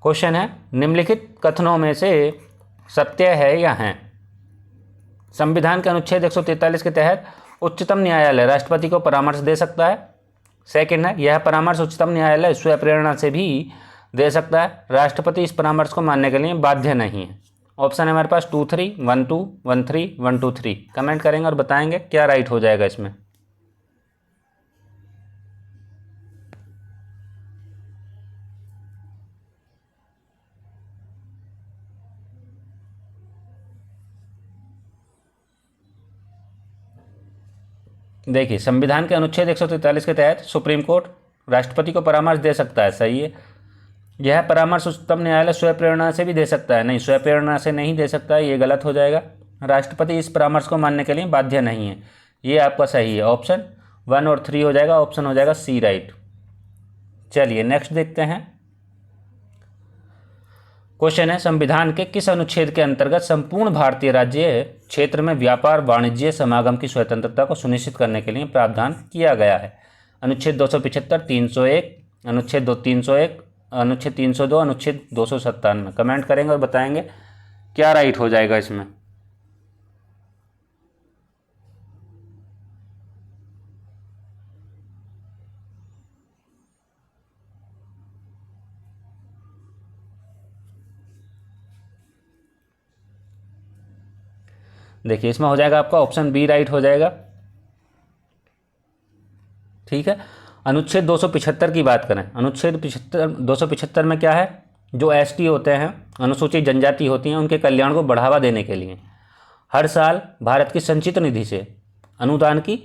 क्वेश्चन है, निम्नलिखित कथनों में से सत्य है या है? संविधान के अनुच्छेद 143 के तहत उच्चतम न्यायालय राष्ट्रपति को परामर्श दे सकता है। सेकंड है, यह परामर्श उच्चतम न्यायालय स्वयं प्रेरणा से भी दे सकता है, राष्ट्रपति इस परामर्श को मानने के लिए बाध्य नहीं है। ऑप्शन है हमारे पास 2 3 1 2 1 3 1 2 3। कमेंट करेंगे और बताएंगे क्या राइट हो जाएगा इसमें। देखिए, संविधान के अनुच्छेद 143 के तहत सुप्रीम कोर्ट राष्ट्रपति को परामर्श दे सकता है, सही है। यह परामर्श उच्चतम न्यायालय स्वयं प्रेरणा से भी दे सकता है, नहीं, स्वयं प्रेरणा से नहीं दे सकता है, ये गलत हो जाएगा। राष्ट्रपति इस परामर्श को मानने के लिए बाध्य नहीं है, ये आपका सही है। ऑप्शन 1 और 3 हो जाएगा, ऑप्शन हो जाएगा सी राइट। चलिए नेक्स्ट देखते हैं। क्वेश्चन है, संविधान के किस अनुच्छेद के अंतर्गत संपूर्ण भारतीय राज्य क्षेत्र में व्यापार वाणिज्य समागम की स्वतंत्रता को सुनिश्चित करने के लिए प्रावधान किया गया है? अनुच्छेद 275, 301, अनुच्छेद 301, अनुच्छेद 302, अनुच्छेद 297। कमेंट करेंगे और बताएंगे क्या राइट हो जाएगा इसमें। देखिए, इसमें हो जाएगा आपका ऑप्शन बी राइट हो जाएगा, ठीक है। अनुच्छेद 275 की बात करें, अनुच्छेद 275 में क्या है, जो एसटी होते हैं, अनुसूचित जनजाति होती हैं, उनके कल्याण को बढ़ावा देने के लिए हर साल भारत की संचित निधि से अनुदान की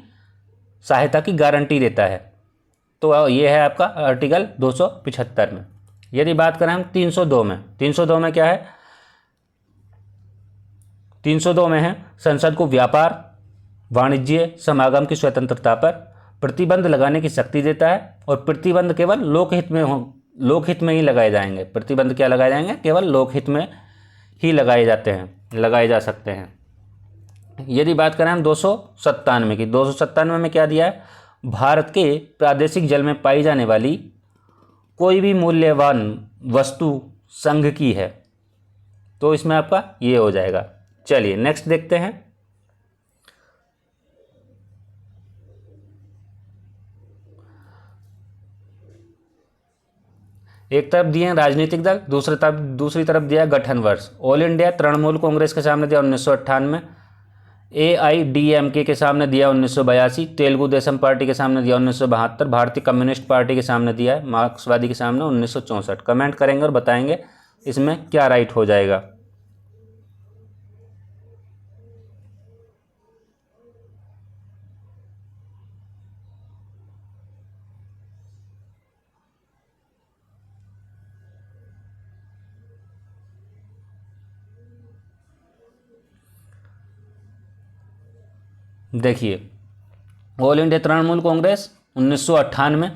सहायता की गारंटी देता है। तो ये है आपका आर्टिकल 275 में। यदि बात करें हम 302 में, 302 में क्या है, 302 में है संसद को व्यापार वाणिज्य समागम की स्वतंत्रता पर प्रतिबंध लगाने की शक्ति देता है, और प्रतिबंध केवल लोकहित में ही लगाए जाएंगे। प्रतिबंध क्या लगाए जाएंगे, केवल लोकहित में ही लगाए जा सकते हैं। यदि बात करें हम 297 की, 297 में क्या दिया है, भारत के प्रादेशिक जल में पाई जाने वाली कोई भी मूल्यवान वस्तु संघ की है, तो इसमें आपका ये हो जाएगा। चलिए नेक्स्ट देखते हैं। एक तरफ दिए हैं राजनीतिक दल, दूसरी तरफ दिया है गठन वर्ष। ऑल इंडिया तृणमूल कांग्रेस के सामने दिया 1998, AIDMK के सामने दिया 1982, तेलुगु देशम पार्टी के सामने दिया 1972, भारतीय कम्युनिस्ट पार्टी के सामने दिया है मार्क्सवादी के सामने 1964। कमेंट करेंगे और बताएंगे इसमें क्या राइट हो जाएगा। देखिए, ऑल इंडिया तृणमूल कांग्रेस 1998,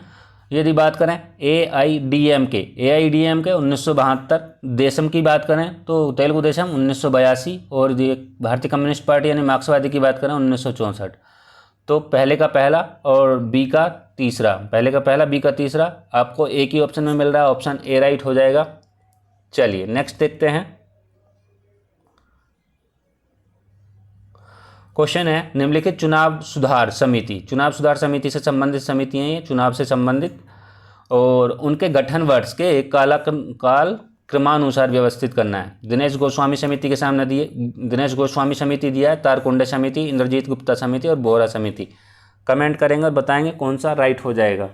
यदि बात करें AIDMK 1972, देशम की बात करें तो तेलुगु देशम 1982, और भारतीय कम्युनिस्ट पार्टी यानी मार्क्सवादी की बात करें 1964। तो पहले का पहला और बी का तीसरा, पहले का पहला बी का तीसरा आपको एक ही ऑप्शन में मिल रहा है, ऑप्शन ए राइट हो जाएगा। चलिए नेक्स्ट देखते हैं। क्वेश्चन है, निम्नलिखित चुनाव सुधार समिति से संबंधित समितियां हैं, चुनाव से संबंधित, और उनके गठन वर्ष के काल क्रमानुसार व्यवस्थित करना है। दिनेश गोस्वामी समिति दिया है, तारकुंडे समिति, इंद्रजीत गुप्ता समिति और बोहरा समिति। कमेंट करेंगे और बताएंगे कौन सा राइट हो जाएगा।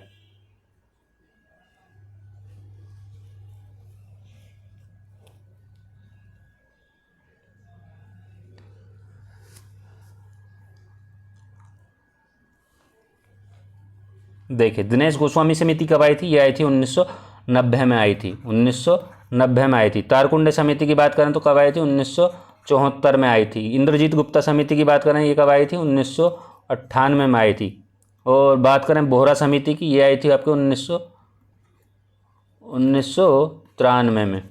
देखिए, दिनेश गोस्वामी समिति कब आई थी, ये आई थी 1990 में आई थी, 1990 में आई थी। तारकुंडे समिति की बात करें तो कब आई थी, 74 में आई थी। इंद्रजीत गुप्ता समिति की बात करें, ये कब आई थी? 1998 में आई थी। और बात करें बोहरा समिति की, ये आई थी आपके 1993 में।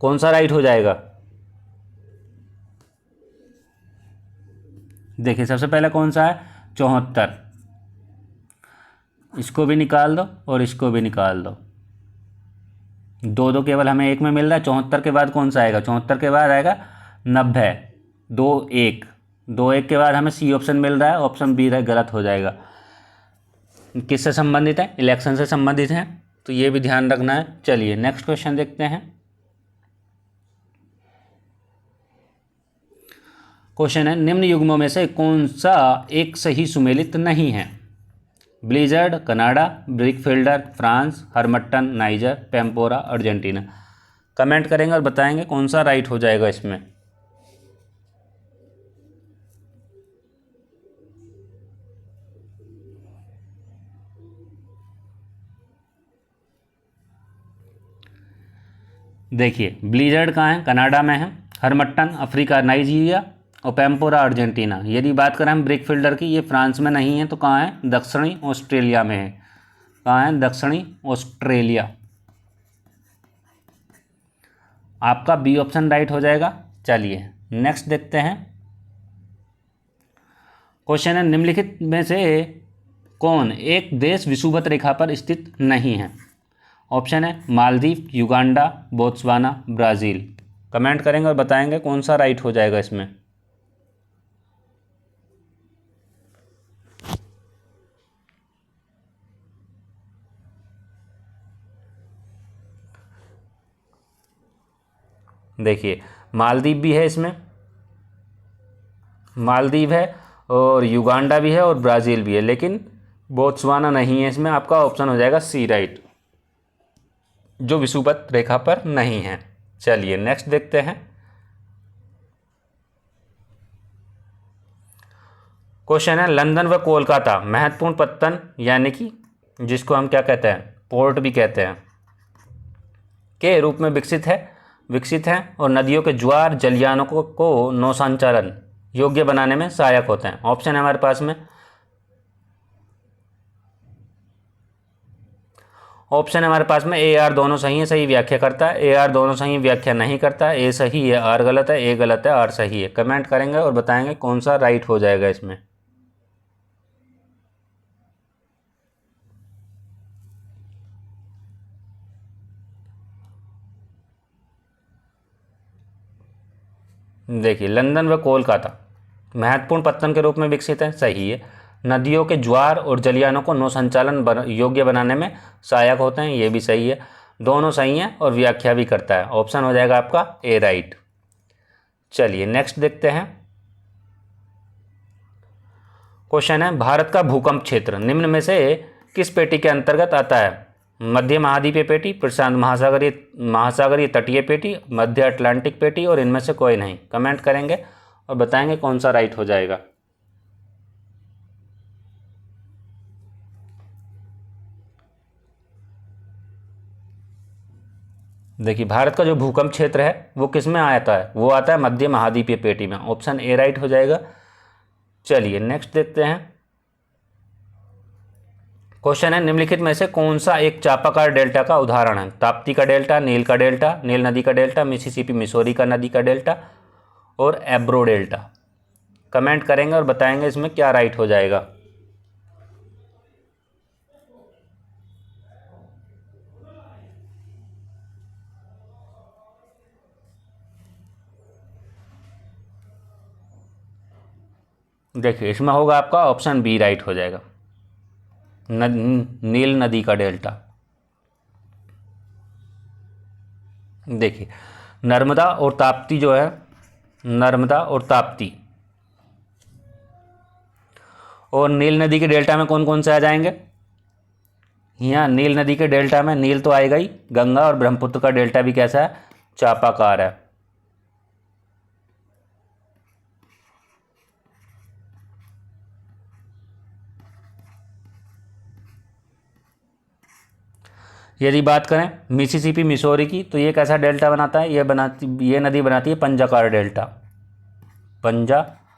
कौन सा राइट हो जाएगा? देखिए सबसे पहले कौन सा है? 74। इसको भी निकाल दो और इसको भी निकाल दो। दो दो केवल हमें एक में मिल रहा है। 74 के बाद कौन सा आएगा? 74 के बाद आएगा 90। 2 1 2 1 के बाद हमें सी ऑप्शन मिल रहा है, ऑप्शन बी गलत हो जाएगा। किससे संबंधित है? इलेक्शन से संबंधित है, तो ये भी ध्यान रखना है। चलिए नेक्स्ट क्वेश्चन देखते हैं। क्वेश्चन है, निम्न युग्मों में से कौन सा एक सही सुमेलित नहीं है? Blizzard Canada, brickfielder France, harmattan Niger, pampero Argentina. Comment करेंगे और बताएंगे कौन सा राइट हो जाएगा इसमें। देखिए ब्लिजर्ड कहाँ है? कनाडा में है। हरमट्टन अफ्रीका नाइजीरिया, और पेम्पोरा अर्जेंटीना। यदि बात करें हम ब्रिकफील्डर की, ये फ्रांस में नहीं है, तो कहाँ है? दक्षिणी ऑस्ट्रेलिया में है। कहाँ है? दक्षिणी ऑस्ट्रेलिया। आपका बी ऑप्शन राइट हो जाएगा। चलिए नेक्स्ट देखते हैं। क्वेश्चन है, निम्नलिखित में से कौन एक देश विषुवत रेखा पर स्थित नहीं है? ऑप्शन है Maldives, Uganda, Botswana, Brazil. Comment करेंगे और बताएंगे कौन सा राइट हो जाएगा इसमें। देखिए मालदीव भी है इसमें, मालदीव है और युगांडा भी है और ब्राज़ील भी है, लेकिन बोत्सवाना नहीं है इसमें। आपका ऑप्शन हो जाएगा सी राइट, जो विषुवत रेखा पर नहीं है। चलिए नेक्स्ट देखते हैं। क्वेश्चन है, लंदन व कोलकाता महत्वपूर्ण पत्तन यानी कि जिसको हम क्या कहते हैं? पोर्ट भी कहते हैं, के रूप में विकसित है और नदियों के ज्वार जलयानों को नौसंचालन योग्य बनाने में सहायक होते हैं। ऑप्शन है हमारे पास में, ए आर दोनों सही है, सही व्याख्या करता है। ए आर दोनों सही व्याख्या नहीं करता है। ए सही है, आर गलत है। ए गलत है, आर सही है। कमेंट करेंगे और बताएंगे कौन सा राइट हो जाएगा इसमें। देखिए लंदन व कोलकाता महत्वपूर्ण पत्तन के रूप में विकसित है, सही है। नदियों के ज्वार और जलयानों को नौसंचालन योग्य बनाने में सहायक होते हैं, ये भी सही है। दोनों सही हैं और व्याख्या भी करता है। ऑप्शन हो जाएगा आपका ए राइट। चलिए नेक्स्ट देखते हैं। क्वेश्चन है, भारत का भूकंप क्षेत्र निम्न में से किस पेटी के अंतर्गत आता है? मध्य महाद्वीपीय पेटी, प्रशांत महासागरीय तटीय पेटी, मध्य अटलांटिक पेटी, और इनमें से कोई नहीं। कमेंट करेंगे और बताएंगे कौन सा राइट हो जाएगा। देखिए भारत का जो भूकंप क्षेत्र है वो किस में आता है? वो आता है मध्य महाद्वीपीय पेटी में। ऑप्शन ए राइट हो जाएगा। चलिए नेक्स्ट देखते हैं। क्वेश्चन है, निम्नलिखित में से कौन सा एक चापाकार डेल्टा का उदाहरण है? ताप्ती का डेल्टा, नील का डेल्टा, नील नदी का डेल्टा, मिसिसिपी मिसौरी का नदी का डेल्टा, और एब्रो डेल्टा। कमेंट करेंगे और बताएंगे इसमें क्या राइट हो जाएगा। देखिए इसमें होगा आपका ऑप्शन बी राइट हो जाएगा, नील नदी का डेल्टा। देखिए नर्मदा और ताप्ती जो है, नर्मदा और ताप्ती और नील नदी के डेल्टा में कौन कौन से आ जाएंगे? यहाँ नील नदी के डेल्टा में नील तो आएगा ही, गंगा और ब्रह्मपुत्र का डेल्टा भी कैसा है? चापाकार है। यदि बात करें मिसिसिपी मिसौरी की, तो ये कैसा डेल्टा बनाता है, ये नदी बनाती है पंजाकार डेल्टा, पंजाकार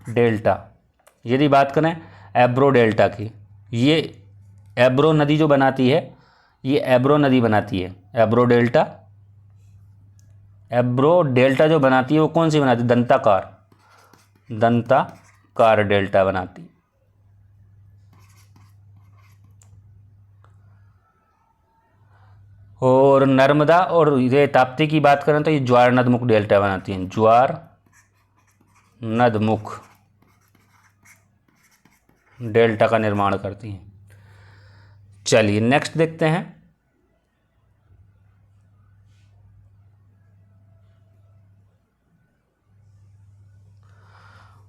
डेल्टा। यदि बात करें एब्रो डेल्टा की, ये एब्रो नदी जो बनाती है, ये एब्रो नदी बनाती है, एब्रो डेल्टा। एब्रो डेल्टा जो बनाती है वो कौन सी बनाती है, दंताकार डेल्टा बनाती है। और नर्मदा और ये ताप्ती की बात करें तो ये ज्वार नदमुख डेल्टा बनाती हैं, ज्वार नदमुख डेल्टा का निर्माण करती हैं। चलिए नेक्स्ट देखते हैं।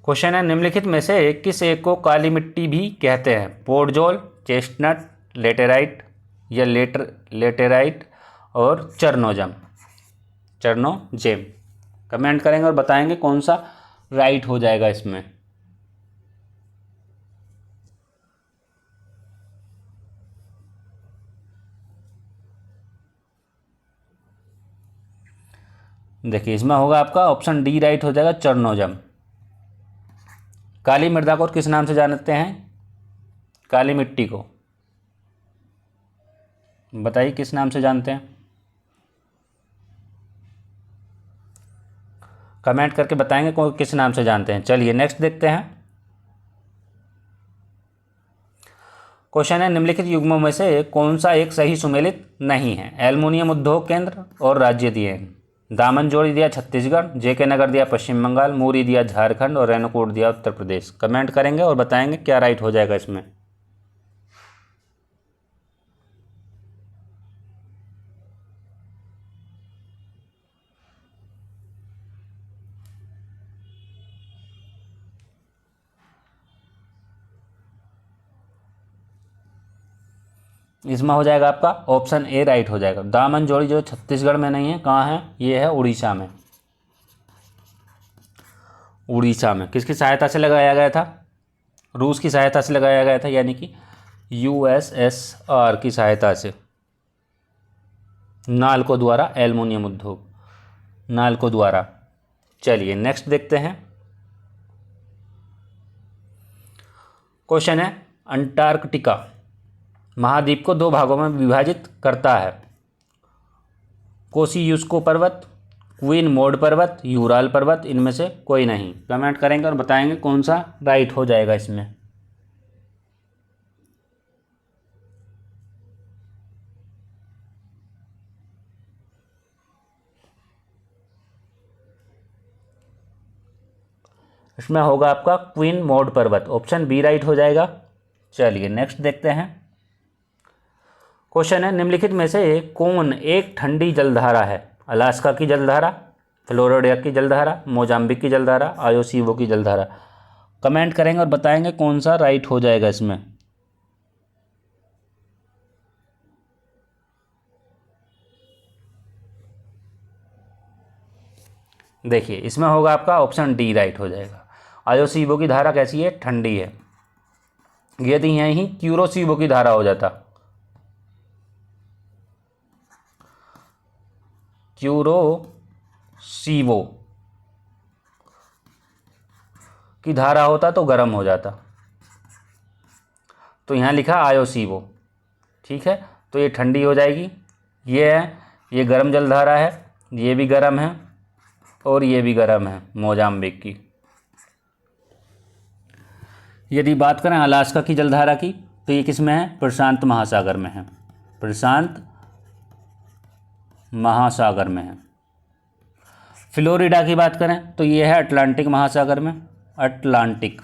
क्वेश्चन है, निम्नलिखित में से किस एक को काली मिट्टी भी कहते हैं, पोडजोल, चेस्टनट, लेटेराइट या लेटेराइट और चरनोजेम। कमेंट करेंगे और बताएंगे कौन सा राइट हो जाएगा इसमें। देखिए इसमें होगा आपका ऑप्शन डी राइट हो जाएगा, चरनोजेम। काली मृदा को किस नाम से जानते हैं, काली मिट्टी को बताइए किस नाम से जानते हैं, कमेंट करके बताएंगे कौन किस नाम से जानते हैं। चलिए नेक्स्ट देखते हैं। क्वेश्चन है, निम्नलिखित युग्मों में से कौन सा एक सही सुमेलित नहीं है, एल्युमिनियम उद्योग केंद्र और राज्य दिए हैं। दामनजोड़ी दिया छत्तीसगढ़, जेके नगर दिया पश्चिम बंगाल, मुरी दिया झारखंड और रेणुकूट दिया उत्तर प्रदेश। कमेंट करेंगे और बताएंगे क्या राइट हो जाएगा इसमें। इसमें हो जाएगा आपका ऑप्शन ए राइट हो जाएगा। दामनजोड़ी जो छत्तीसगढ़ में नहीं है, कहाँ है, ये है उड़ीसा में। उड़ीसा में किसकी सहायता से लगाया गया था, रूस की सहायता से लगाया गया था, यानी कि यूएसएसआर की सहायता से। नालको द्वारा, एल्युमिनियम उद्योग नालको द्वारा। चलिए नेक्स्ट देखते हैं। क्वेश्चन है, अंटार्कटिका महाद्वीप को 2 भागों में विभाजित करता है, कोसियुस्को पर्वत, क्वीन मोड पर्वत, यूराल पर्वत, इनमें से कोई नहीं। कमेंट करेंगे और बताएंगे कौन सा राइट हो जाएगा इसमें। इसमें होगा आपका क्वीन मोड पर्वत, ऑप्शन बी राइट हो जाएगा। चलिए नेक्स्ट देखते हैं। क्वेश्चन है, निम्नलिखित में से कौन एक ठंडी जलधारा है, अलास्का की जलधारा, फ्लोरिडा की जलधारा, मोजाम्बिक की जलधारा, आयोसीवो की जलधारा। कमेंट करेंगे और बताएंगे कौन सा राइट हो जाएगा इसमें। देखिए इसमें होगा आपका ऑप्शन डी राइट हो जाएगा। आयोसीवो की धारा कैसी है, ठंडी है। यदि यहीं क्यूरोसीवो की धारा हो जाता, क्यूरोसीवो की धारा होता तो गर्म हो जाता, तो यहाँ लिखा आयोसीवो। ठीक है, तो ये ठंडी हो जाएगी। ये है, ये गर्म जलधारा है, ये भी गर्म है और ये भी गर्म है, मोजाम्बिक की। यदि बात करें अलास्का की जलधारा की, तो ये किस में है, प्रशांत महासागर में है, प्रशांत महासागर में है। फ्लोरिडा की बात करें तो ये है अटलांटिक महासागर में, अटलांटिक।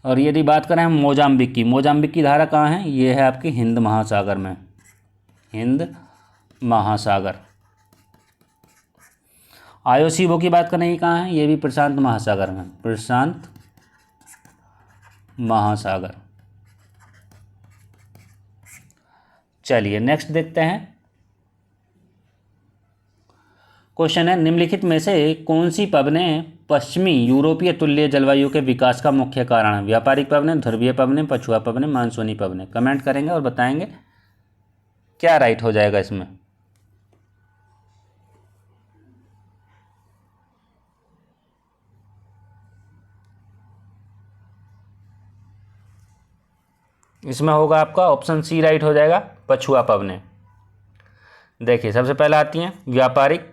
और यदि बात करें हम मोजाम्बिक की धारा कहाँ है, ये है आपकी हिंद महासागर में, हिंद महासागर। आयोसीवो की बात करें ये कहाँ है, ये भी प्रशांत महासागर में, प्रशांत महासागर। चलिए नेक्स्ट देखते हैं। क्वेश्चन है, निम्नलिखित में से कौन सी पवनें पश्चिमी यूरोपीय तुल्य जलवायु के विकास का मुख्य कारण है? व्यापारिक पवनें, ध्रुवीय पवनें, पछुआ पवनें, मानसूनी पवनें। कमेंट करेंगे और बताएंगे क्या राइट हो जाएगा इसमें। इसमें होगा आपका ऑप्शन सी राइट हो जाएगा, पछुआ पवनें। देखिए सबसे पहले आती हैं व्यापारिक,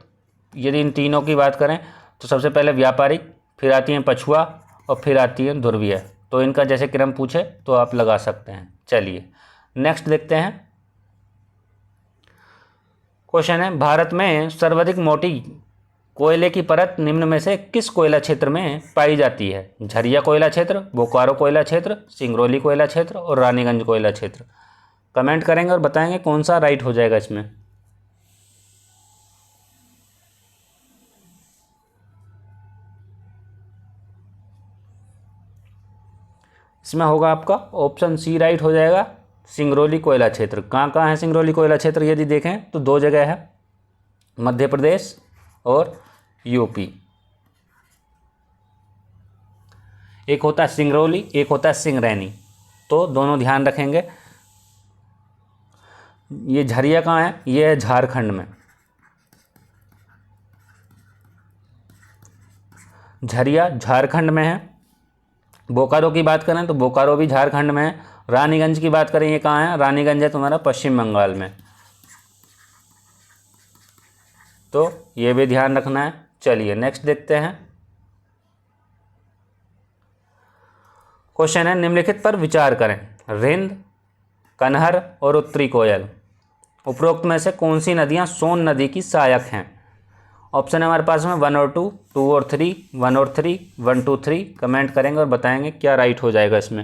यदि इन तीनों की बात करें तो सबसे पहले व्यापारिक, फिर आती हैं पछुआ और फिर आती है ध्रुवीय। तो इनका जैसे क्रम पूछे तो आप लगा सकते हैं। चलिए नेक्स्ट देखते हैं। क्वेश्चन है, भारत में सर्वाधिक मोटी कोयले की परत निम्न में से किस कोयला क्षेत्र में पाई जाती है? झरिया कोयला क्षेत्र, बोकारो कोयला क्षेत्र, सिंगरौली कोयला क्षेत्र और रानीगंज कोयला क्षेत्र। कमेंट करेंगे और बताएंगे कौन सा राइट हो जाएगा इसमें। इसमें होगा आपका ऑप्शन सी राइट हो जाएगा, सिंगरौली कोयला क्षेत्र। कहाँ है सिंगरौली कोयला क्षेत्र? यदि देखें तो दो जगह है, मध्य प्रदेश और यूपी। एक होता है सिंगरौली, एक होता है सिंगरैनी, तो दोनों ध्यान रखेंगे। ये झरिया कहाँ है? ये है झारखंड में। झरिया झारखंड में है। बोकारो की बात करें तो बोकारो भी झारखंड में है। रानीगंज की बात करें, ये कहाँ है? रानीगंज है तुम्हारा पश्चिम बंगाल में, तो ये भी ध्यान रखना है। चलिए नेक्स्ट देखते हैं। क्वेश्चन है, निम्नलिखित पर विचार करें। रिंद, कनहर और उत्तरी कोयल, उपरोक्त में से कौन सी नदियां सोन नदी की सहायक हैं? ऑप्शन है हमारे पास में 1 और 2, 2 और 3, 1 और 3, 1 2 3। कमेंट करेंगे और बताएंगे क्या राइट हो जाएगा इसमें।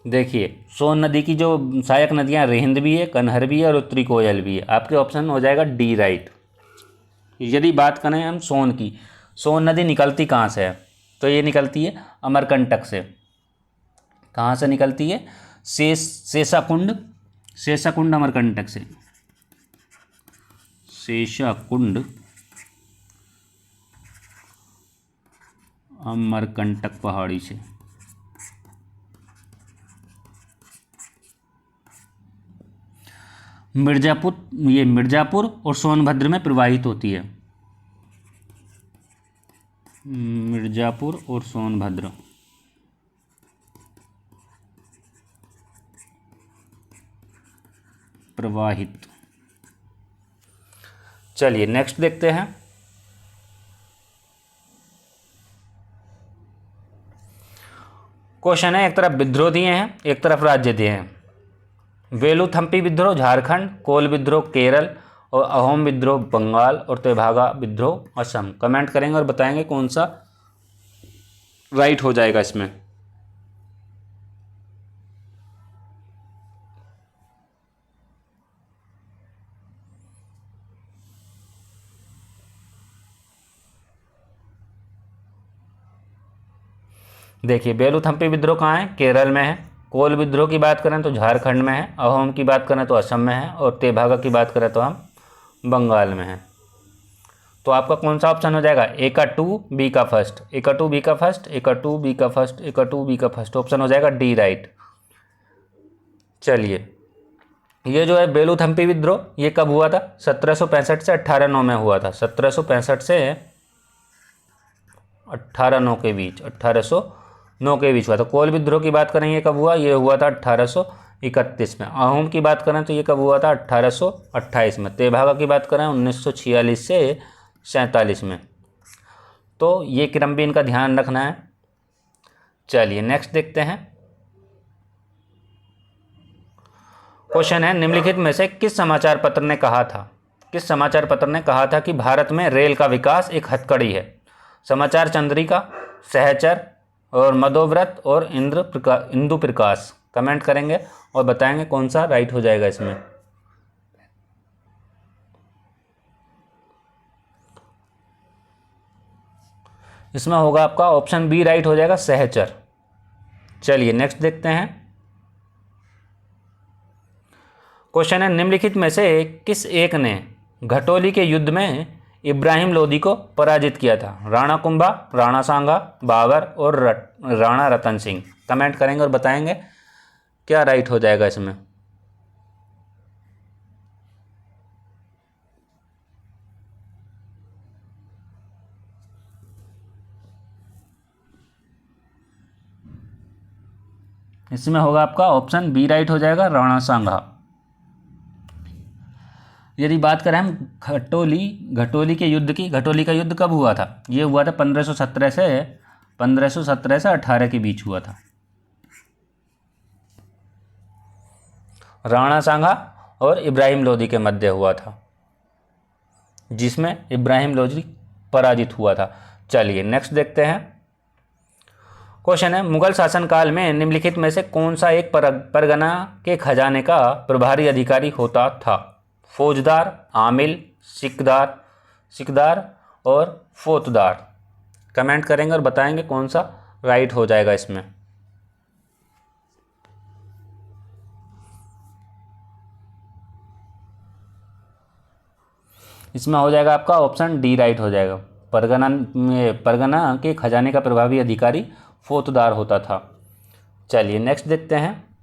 देखिए सोन नदी की जो सहायक नदियां रिंद भी है, कनहर भी है और उत्तरी कोयल भी है। आपके ऑप्शन हो जाएगा डी राइट। यदि बात करें हम सोन की, सोन नदी निकलती कहाँ से है? तो ये निकलती है अमरकंटक से। कहाँ से निकलती है? शेषाकुंड अमरकंटक से। शेषाकुंड अमरकंटक पहाड़ी से। मिर्जापुर और सोनभद्र में प्रवाहित होती है। मिर्जापुर और सोनभद्र प्रवाहित। चलिए नेक्स्ट देखते हैं। क्वेश्चन है, एक तरफ विद्रोह दिए हैं, एक तरफ राज्य दिए हैं। वेलुथम्पी विद्रोह झारखंड, कोल विद्रोह केरल और अहोम विद्रोह बंगाल और तेभागा विद्रोह असम। कमेंट करेंगे और बताएंगे कौन सा राइट हो जाएगा इसमें। देखिए बेलुथम्पी विद्रोह कहाँ है? केरल में है। कोल विद्रोह की बात करें तो झारखंड में है। अहोम की बात करें तो असम में है और तेभागा की बात करें तो हम बंगाल में है। तो आपका कौन सा ऑप्शन हो जाएगा? ए का 2, बी का फर्स्ट, ए का 2 बी का फर्स्ट, ए का 2 बी का फर्स्ट, ए का 2 बी का फर्स्ट। ऑप्शन हो जाएगा डी राइट। चलिए ये जो है बेलुथम्पी विद्रोह, ये कब हुआ था? 1765 से 1809 में हुआ था। 1765 से 1809 के बीच, 1809 के बीच हुआ था। कोल विद्रोह की बात करें ये कब हुआ? ये हुआ था 1831 में। अहोम की बात करें तो ये कब हुआ था? 1828 में। तेभागा की बात करें 1946 से 47 में। तो ये क्रम भी इनका ध्यान रखना है। चलिए नेक्स्ट देखते हैं। क्वेश्चन है, निम्नलिखित में से किस समाचार पत्र ने कहा था कि भारत में रेल का विकास एक हथकड़ी है? समाचार चंद्रिका, सहचर और मदोव्रत और इंदु प्रकाश। कमेंट करेंगे और बताएंगे कौन सा राइट हो जाएगा इसमें। इसमें होगा आपका ऑप्शन बी राइट हो जाएगा, सहचर। चलिए नेक्स्ट देखते हैं। क्वेश्चन है, निम्नलिखित में से किस एक ने घटोली के युद्ध में इब्राहिम लोदी को पराजित किया था? राणा कुंभा, राणा सांगा, बाबर और राणा रतन सिंह। कमेंट करेंगे और बताएंगे क्या राइट हो जाएगा इसमें। इसमें होगा आपका ऑप्शन बी राइट हो जाएगा, राणा सांगा। यदि बात करें हम घटोली के युद्ध की, घटोली का युद्ध कब हुआ था? ये हुआ था 1517 से 18 के बीच हुआ था। राणा सांगा और इब्राहिम लोदी के मध्य हुआ था, जिसमें इब्राहिम लोदी पराजित हुआ था। चलिए नेक्स्ट देखते हैं। क्वेश्चन है, मुगल शासनकाल में निम्नलिखित में से कौन सा एक परगना के खजाने का प्रभारी अधिकारी होता था? फौजदार, आमिल, सिकदार और फौतदार। कमेंट करेंगे और बताएंगे कौन सा राइट हो जाएगा इसमें। इसमें हो जाएगा आपका ऑप्शन डी राइट हो जाएगा। परगना के खजाने का प्रभावी अधिकारी फौतदार होता था। चलिए नेक्स्ट देखते हैं।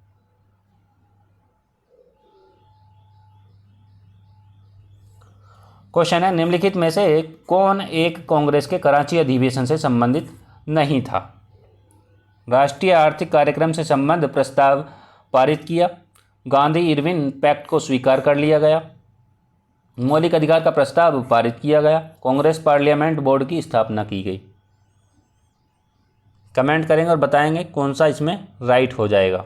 क्वेश्चन है, निम्नलिखित में से कौन एक कांग्रेस के कराची अधिवेशन से संबंधित नहीं था? राष्ट्रीय आर्थिक कार्यक्रम से संबंध प्रस्ताव पारित किया, गांधी इरविन पैक्ट को स्वीकार कर लिया गया, मौलिक अधिकार का प्रस्ताव पारित किया गया, कांग्रेस पार्लियामेंट बोर्ड की स्थापना की गई। कमेंट करेंगे और बताएंगे कौन सा इसमें राइट हो जाएगा।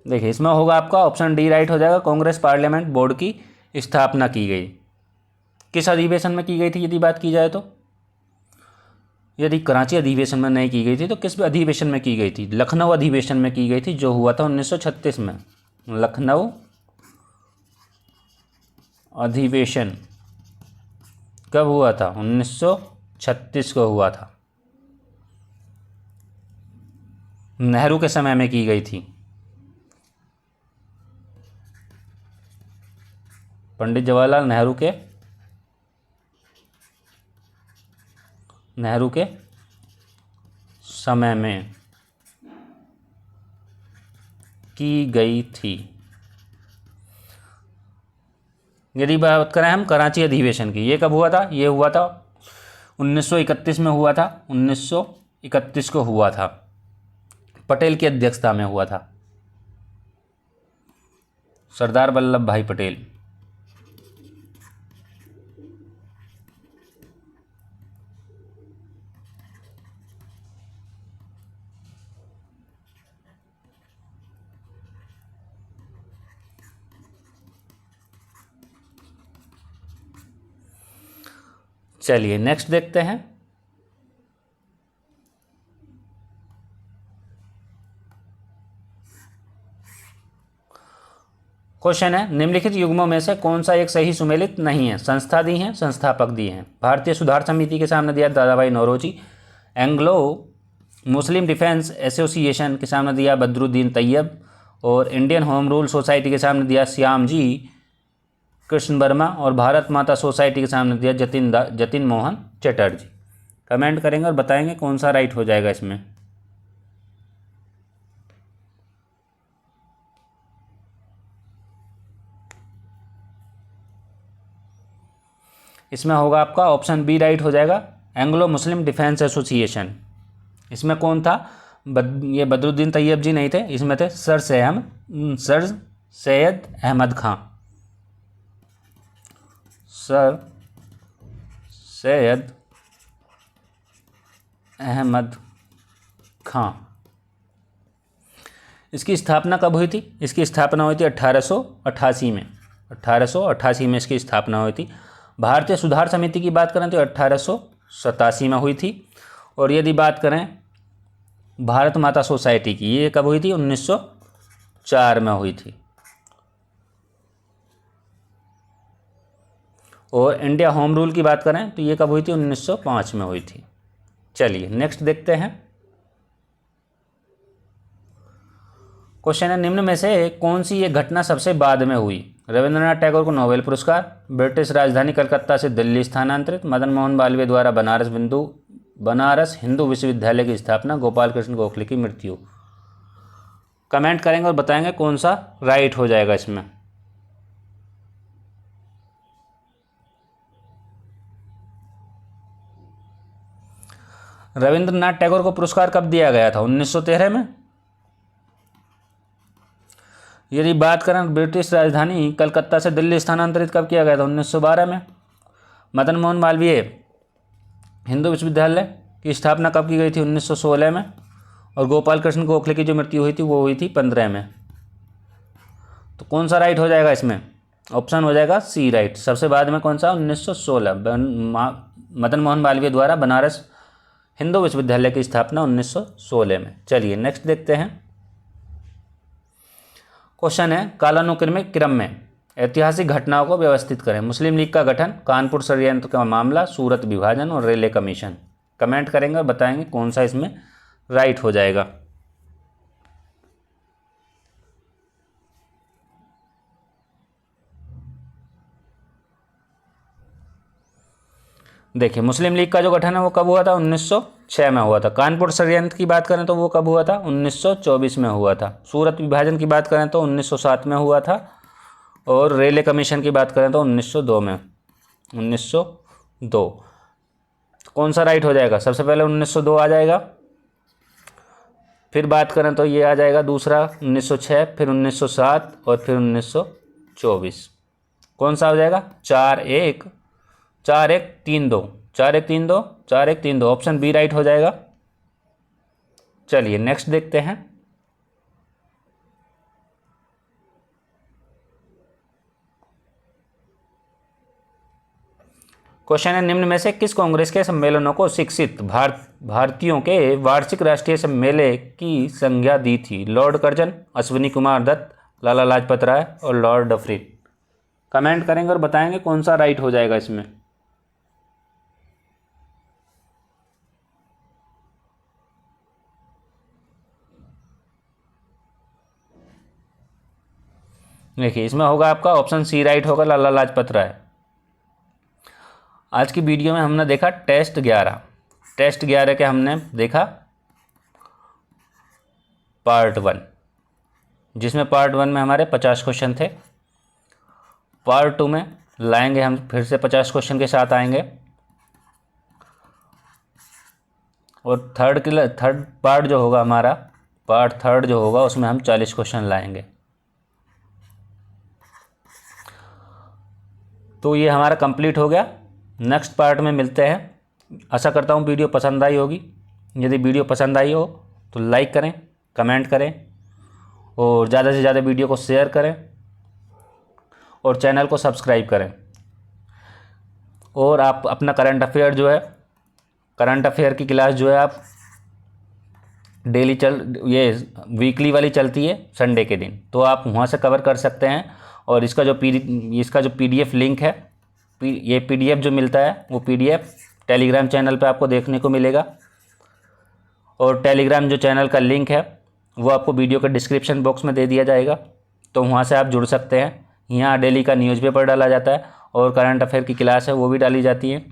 देखिए इसमें होगा आपका ऑप्शन डी राइट हो जाएगा, कांग्रेस पार्लियामेंट बोर्ड की स्थापना की गई। किस अधिवेशन में की गई थी यदि बात की जाए तो? यदि कराची अधिवेशन में नहीं की गई थी तो किस अधिवेशन में की गई थी? लखनऊ अधिवेशन में की गई थी, जो हुआ था 1936 में। लखनऊ अधिवेशन कब हुआ था? 1936 को हुआ था। नेहरू के समय में की गई थी। पंडित जवाहरलाल नेहरू के समय में की गई थी। यदि बात करें हम कराची अधिवेशन की, ये कब हुआ था? ये हुआ था 1931 में हुआ था। 1931 को हुआ था, पटेल की अध्यक्षता में हुआ था, सरदार वल्लभ भाई पटेल। चलिए नेक्स्ट देखते हैं। क्वेश्चन है, निम्नलिखित युग्मों में से कौन सा एक सही सुमेलित नहीं है? संस्था दी है, संस्थापक दिए हैं। भारतीय सुधार समिति के सामने दिया दादाभाई नौरोजी, एंग्लो मुस्लिम डिफेंस एसोसिएशन के सामने दिया बदरुद्दीन तैयब, और इंडियन होम रूल सोसाइटी के सामने दिया श्याम जी कृष्ण वर्मा, और भारत माता सोसाइटी के सामने दिया जतिन मोहन चटर्जी। कमेंट करेंगे और बताएंगे कौन सा राइट हो जाएगा इसमें। इसमें होगा आपका ऑप्शन बी राइट हो जाएगा, एंग्लो मुस्लिम डिफेंस एसोसिएशन। इसमें कौन था? ये बदरुद्दीन तैयब जी नहीं थे, इसमें थे सर सैयद अहमद खां। सर सैयद अहमद खां। इसकी स्थापना कब हुई थी? इसकी स्थापना हुई थी 1888 में। 1888 में इसकी स्थापना हुई थी। भारतीय सुधार समिति की बात करें तो 1887 में हुई थी। और यदि बात करें भारत माता सोसाइटी की, ये कब हुई थी? 1904 में हुई थी। और इंडिया होम रूल की बात करें तो ये कब हुई थी, 1905 में हुई थी। चलिए नेक्स्ट देखते हैं। क्वेश्चन है, निम्न में से कौन सी ये घटना सबसे बाद में हुई? रविंद्रनाथ टैगोर को नोबेल पुरस्कार, ब्रिटिश राजधानी कलकत्ता से दिल्ली स्थानांतरित, मदन मोहन मालवीय द्वारा बनारस हिंदू विश्वविद्यालय की स्थापना, गोपाल कृष्ण गोखले की मृत्यु। कमेंट करेंगे और बताएंगे कौन सा राइट हो जाएगा इसमें। रविंद्रनाथ टैगोर को पुरस्कार कब दिया गया था? 1913 में। यदि बात करें ब्रिटिश राजधानी कलकत्ता से दिल्ली स्थानांतरित कब किया गया था? 1912 में। मदन मोहन मालवीय हिंदू विश्वविद्यालय की स्थापना कब की गई थी? 1916 में। और गोपाल कृष्ण गोखले की जो मृत्यु हुई थी वो हुई थी 15 में। तो कौन सा राइट हो जाएगा इसमें? ऑप्शन हो जाएगा सी राइट। सबसे बाद में कौन सा? 1916। मदन मोहन मालवीय द्वारा बनारस हिंदू विश्वविद्यालय की स्थापना 1916 में। चलिए नेक्स्ट देखते हैं। क्वेश्चन है, कालानुक्रमिक क्रम में ऐतिहासिक घटनाओं को व्यवस्थित करें। मुस्लिम लीग का गठन, कानपुर षड्यंत्र का मामला, सूरत विभाजन और रेले कमीशन। कमेंट करेंगे और बताएंगे कौन सा इसमें राइट हो जाएगा। देखिए, मुस्लिम लीग का जो गठन है वो कब हुआ था? 1906 में हुआ था। कानपुर षड्यंत्र की बात करें तो वो कब हुआ था? 1924 में हुआ था। सूरत विभाजन की बात करें तो 1907 में हुआ था। और रेले कमीशन की बात करें तो 1902 में। 1902 कौन सा राइट हो जाएगा? सबसे पहले 1902 आ जाएगा, फिर बात करें तो ये आ जाएगा दूसरा 1906, फिर 1907 और फिर 1924। कौन सा हो जाएगा? 4-1-3-2 4-1-3-2 4-1-3-2 ऑप्शन बी राइट हो जाएगा। चलिए नेक्स्ट देखते हैं। क्वेश्चन है, निम्न में से किस कांग्रेस के सम्मेलनों को शिक्षित भारतीयों के वार्षिक राष्ट्रीय सम्मेलन की संज्ञा दी थी? लॉर्ड कर्जन, अश्विनी कुमार दत्त, लाला लाजपत राय और लॉर्ड डफरिन। कमेंट करेंगे और बताएंगे कौन सा राइट हो जाएगा इसमें। देखिए, इसमें होगा आपका ऑप्शन सी राइट होगा, लाला लाजपत राय। आज की वीडियो में हमने देखा टेस्ट 11 के हमने देखा पार्ट 1, जिसमें पार्ट 1 में हमारे 50 क्वेश्चन थे। पार्ट 2 में लाएंगे हम फिर से 50 क्वेश्चन के साथ आएंगे। और थर्ड पार्ट जो होगा हमारा, पार्ट 3 जो होगा उसमें हम 40 क्वेश्चन लाएंगे। तो ये हमारा कंप्लीट हो गया। नेक्स्ट पार्ट में मिलते हैं। आशा करता हूँ वीडियो पसंद आई होगी। यदि वीडियो पसंद आई हो तो लाइक करें, कमेंट करें और ज़्यादा से ज़्यादा वीडियो को शेयर करें और चैनल को सब्सक्राइब करें। और आप अपना करंट अफेयर की क्लास जो है आप डेली ये वीकली वाली चलती है संडे के दिन, तो आप वहाँ से कवर कर सकते हैं। और इसका जो PDF लिंक है, ये PDF जो मिलता है वो PDF टेलीग्राम चैनल पे आपको देखने को मिलेगा। और टेलीग्राम जो चैनल का लिंक है वो आपको वीडियो के डिस्क्रिप्शन बॉक्स में दे दिया जाएगा, तो वहाँ से आप जुड़ सकते हैं। यहाँ डेली का न्यूज़पेपर डाला जाता है और करंट अफेयर की क्लास है वो भी डाली जाती है।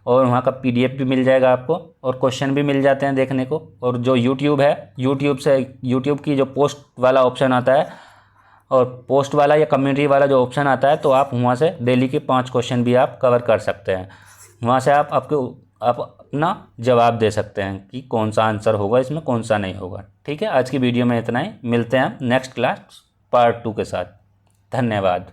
और वहाँ का PDF भी मिल जाएगा आपको और क्वेश्चन भी मिल जाते हैं देखने को। और जो यूट्यूब है, यूट्यूब की जो पोस्ट वाला ऑप्शन आता है और पोस्ट वाला या कम्युनिटी वाला जो ऑप्शन आता है, तो आप वहाँ से डेली के 5 क्वेश्चन भी आप कवर कर सकते हैं। वहाँ से आप अपना जवाब दे सकते हैं कि कौन सा आंसर होगा इसमें, कौन सा नहीं होगा। ठीक है, आज की वीडियो में इतना ही। मिलते हैं नेक्स्ट क्लास पार्ट 2 के साथ। धन्यवाद।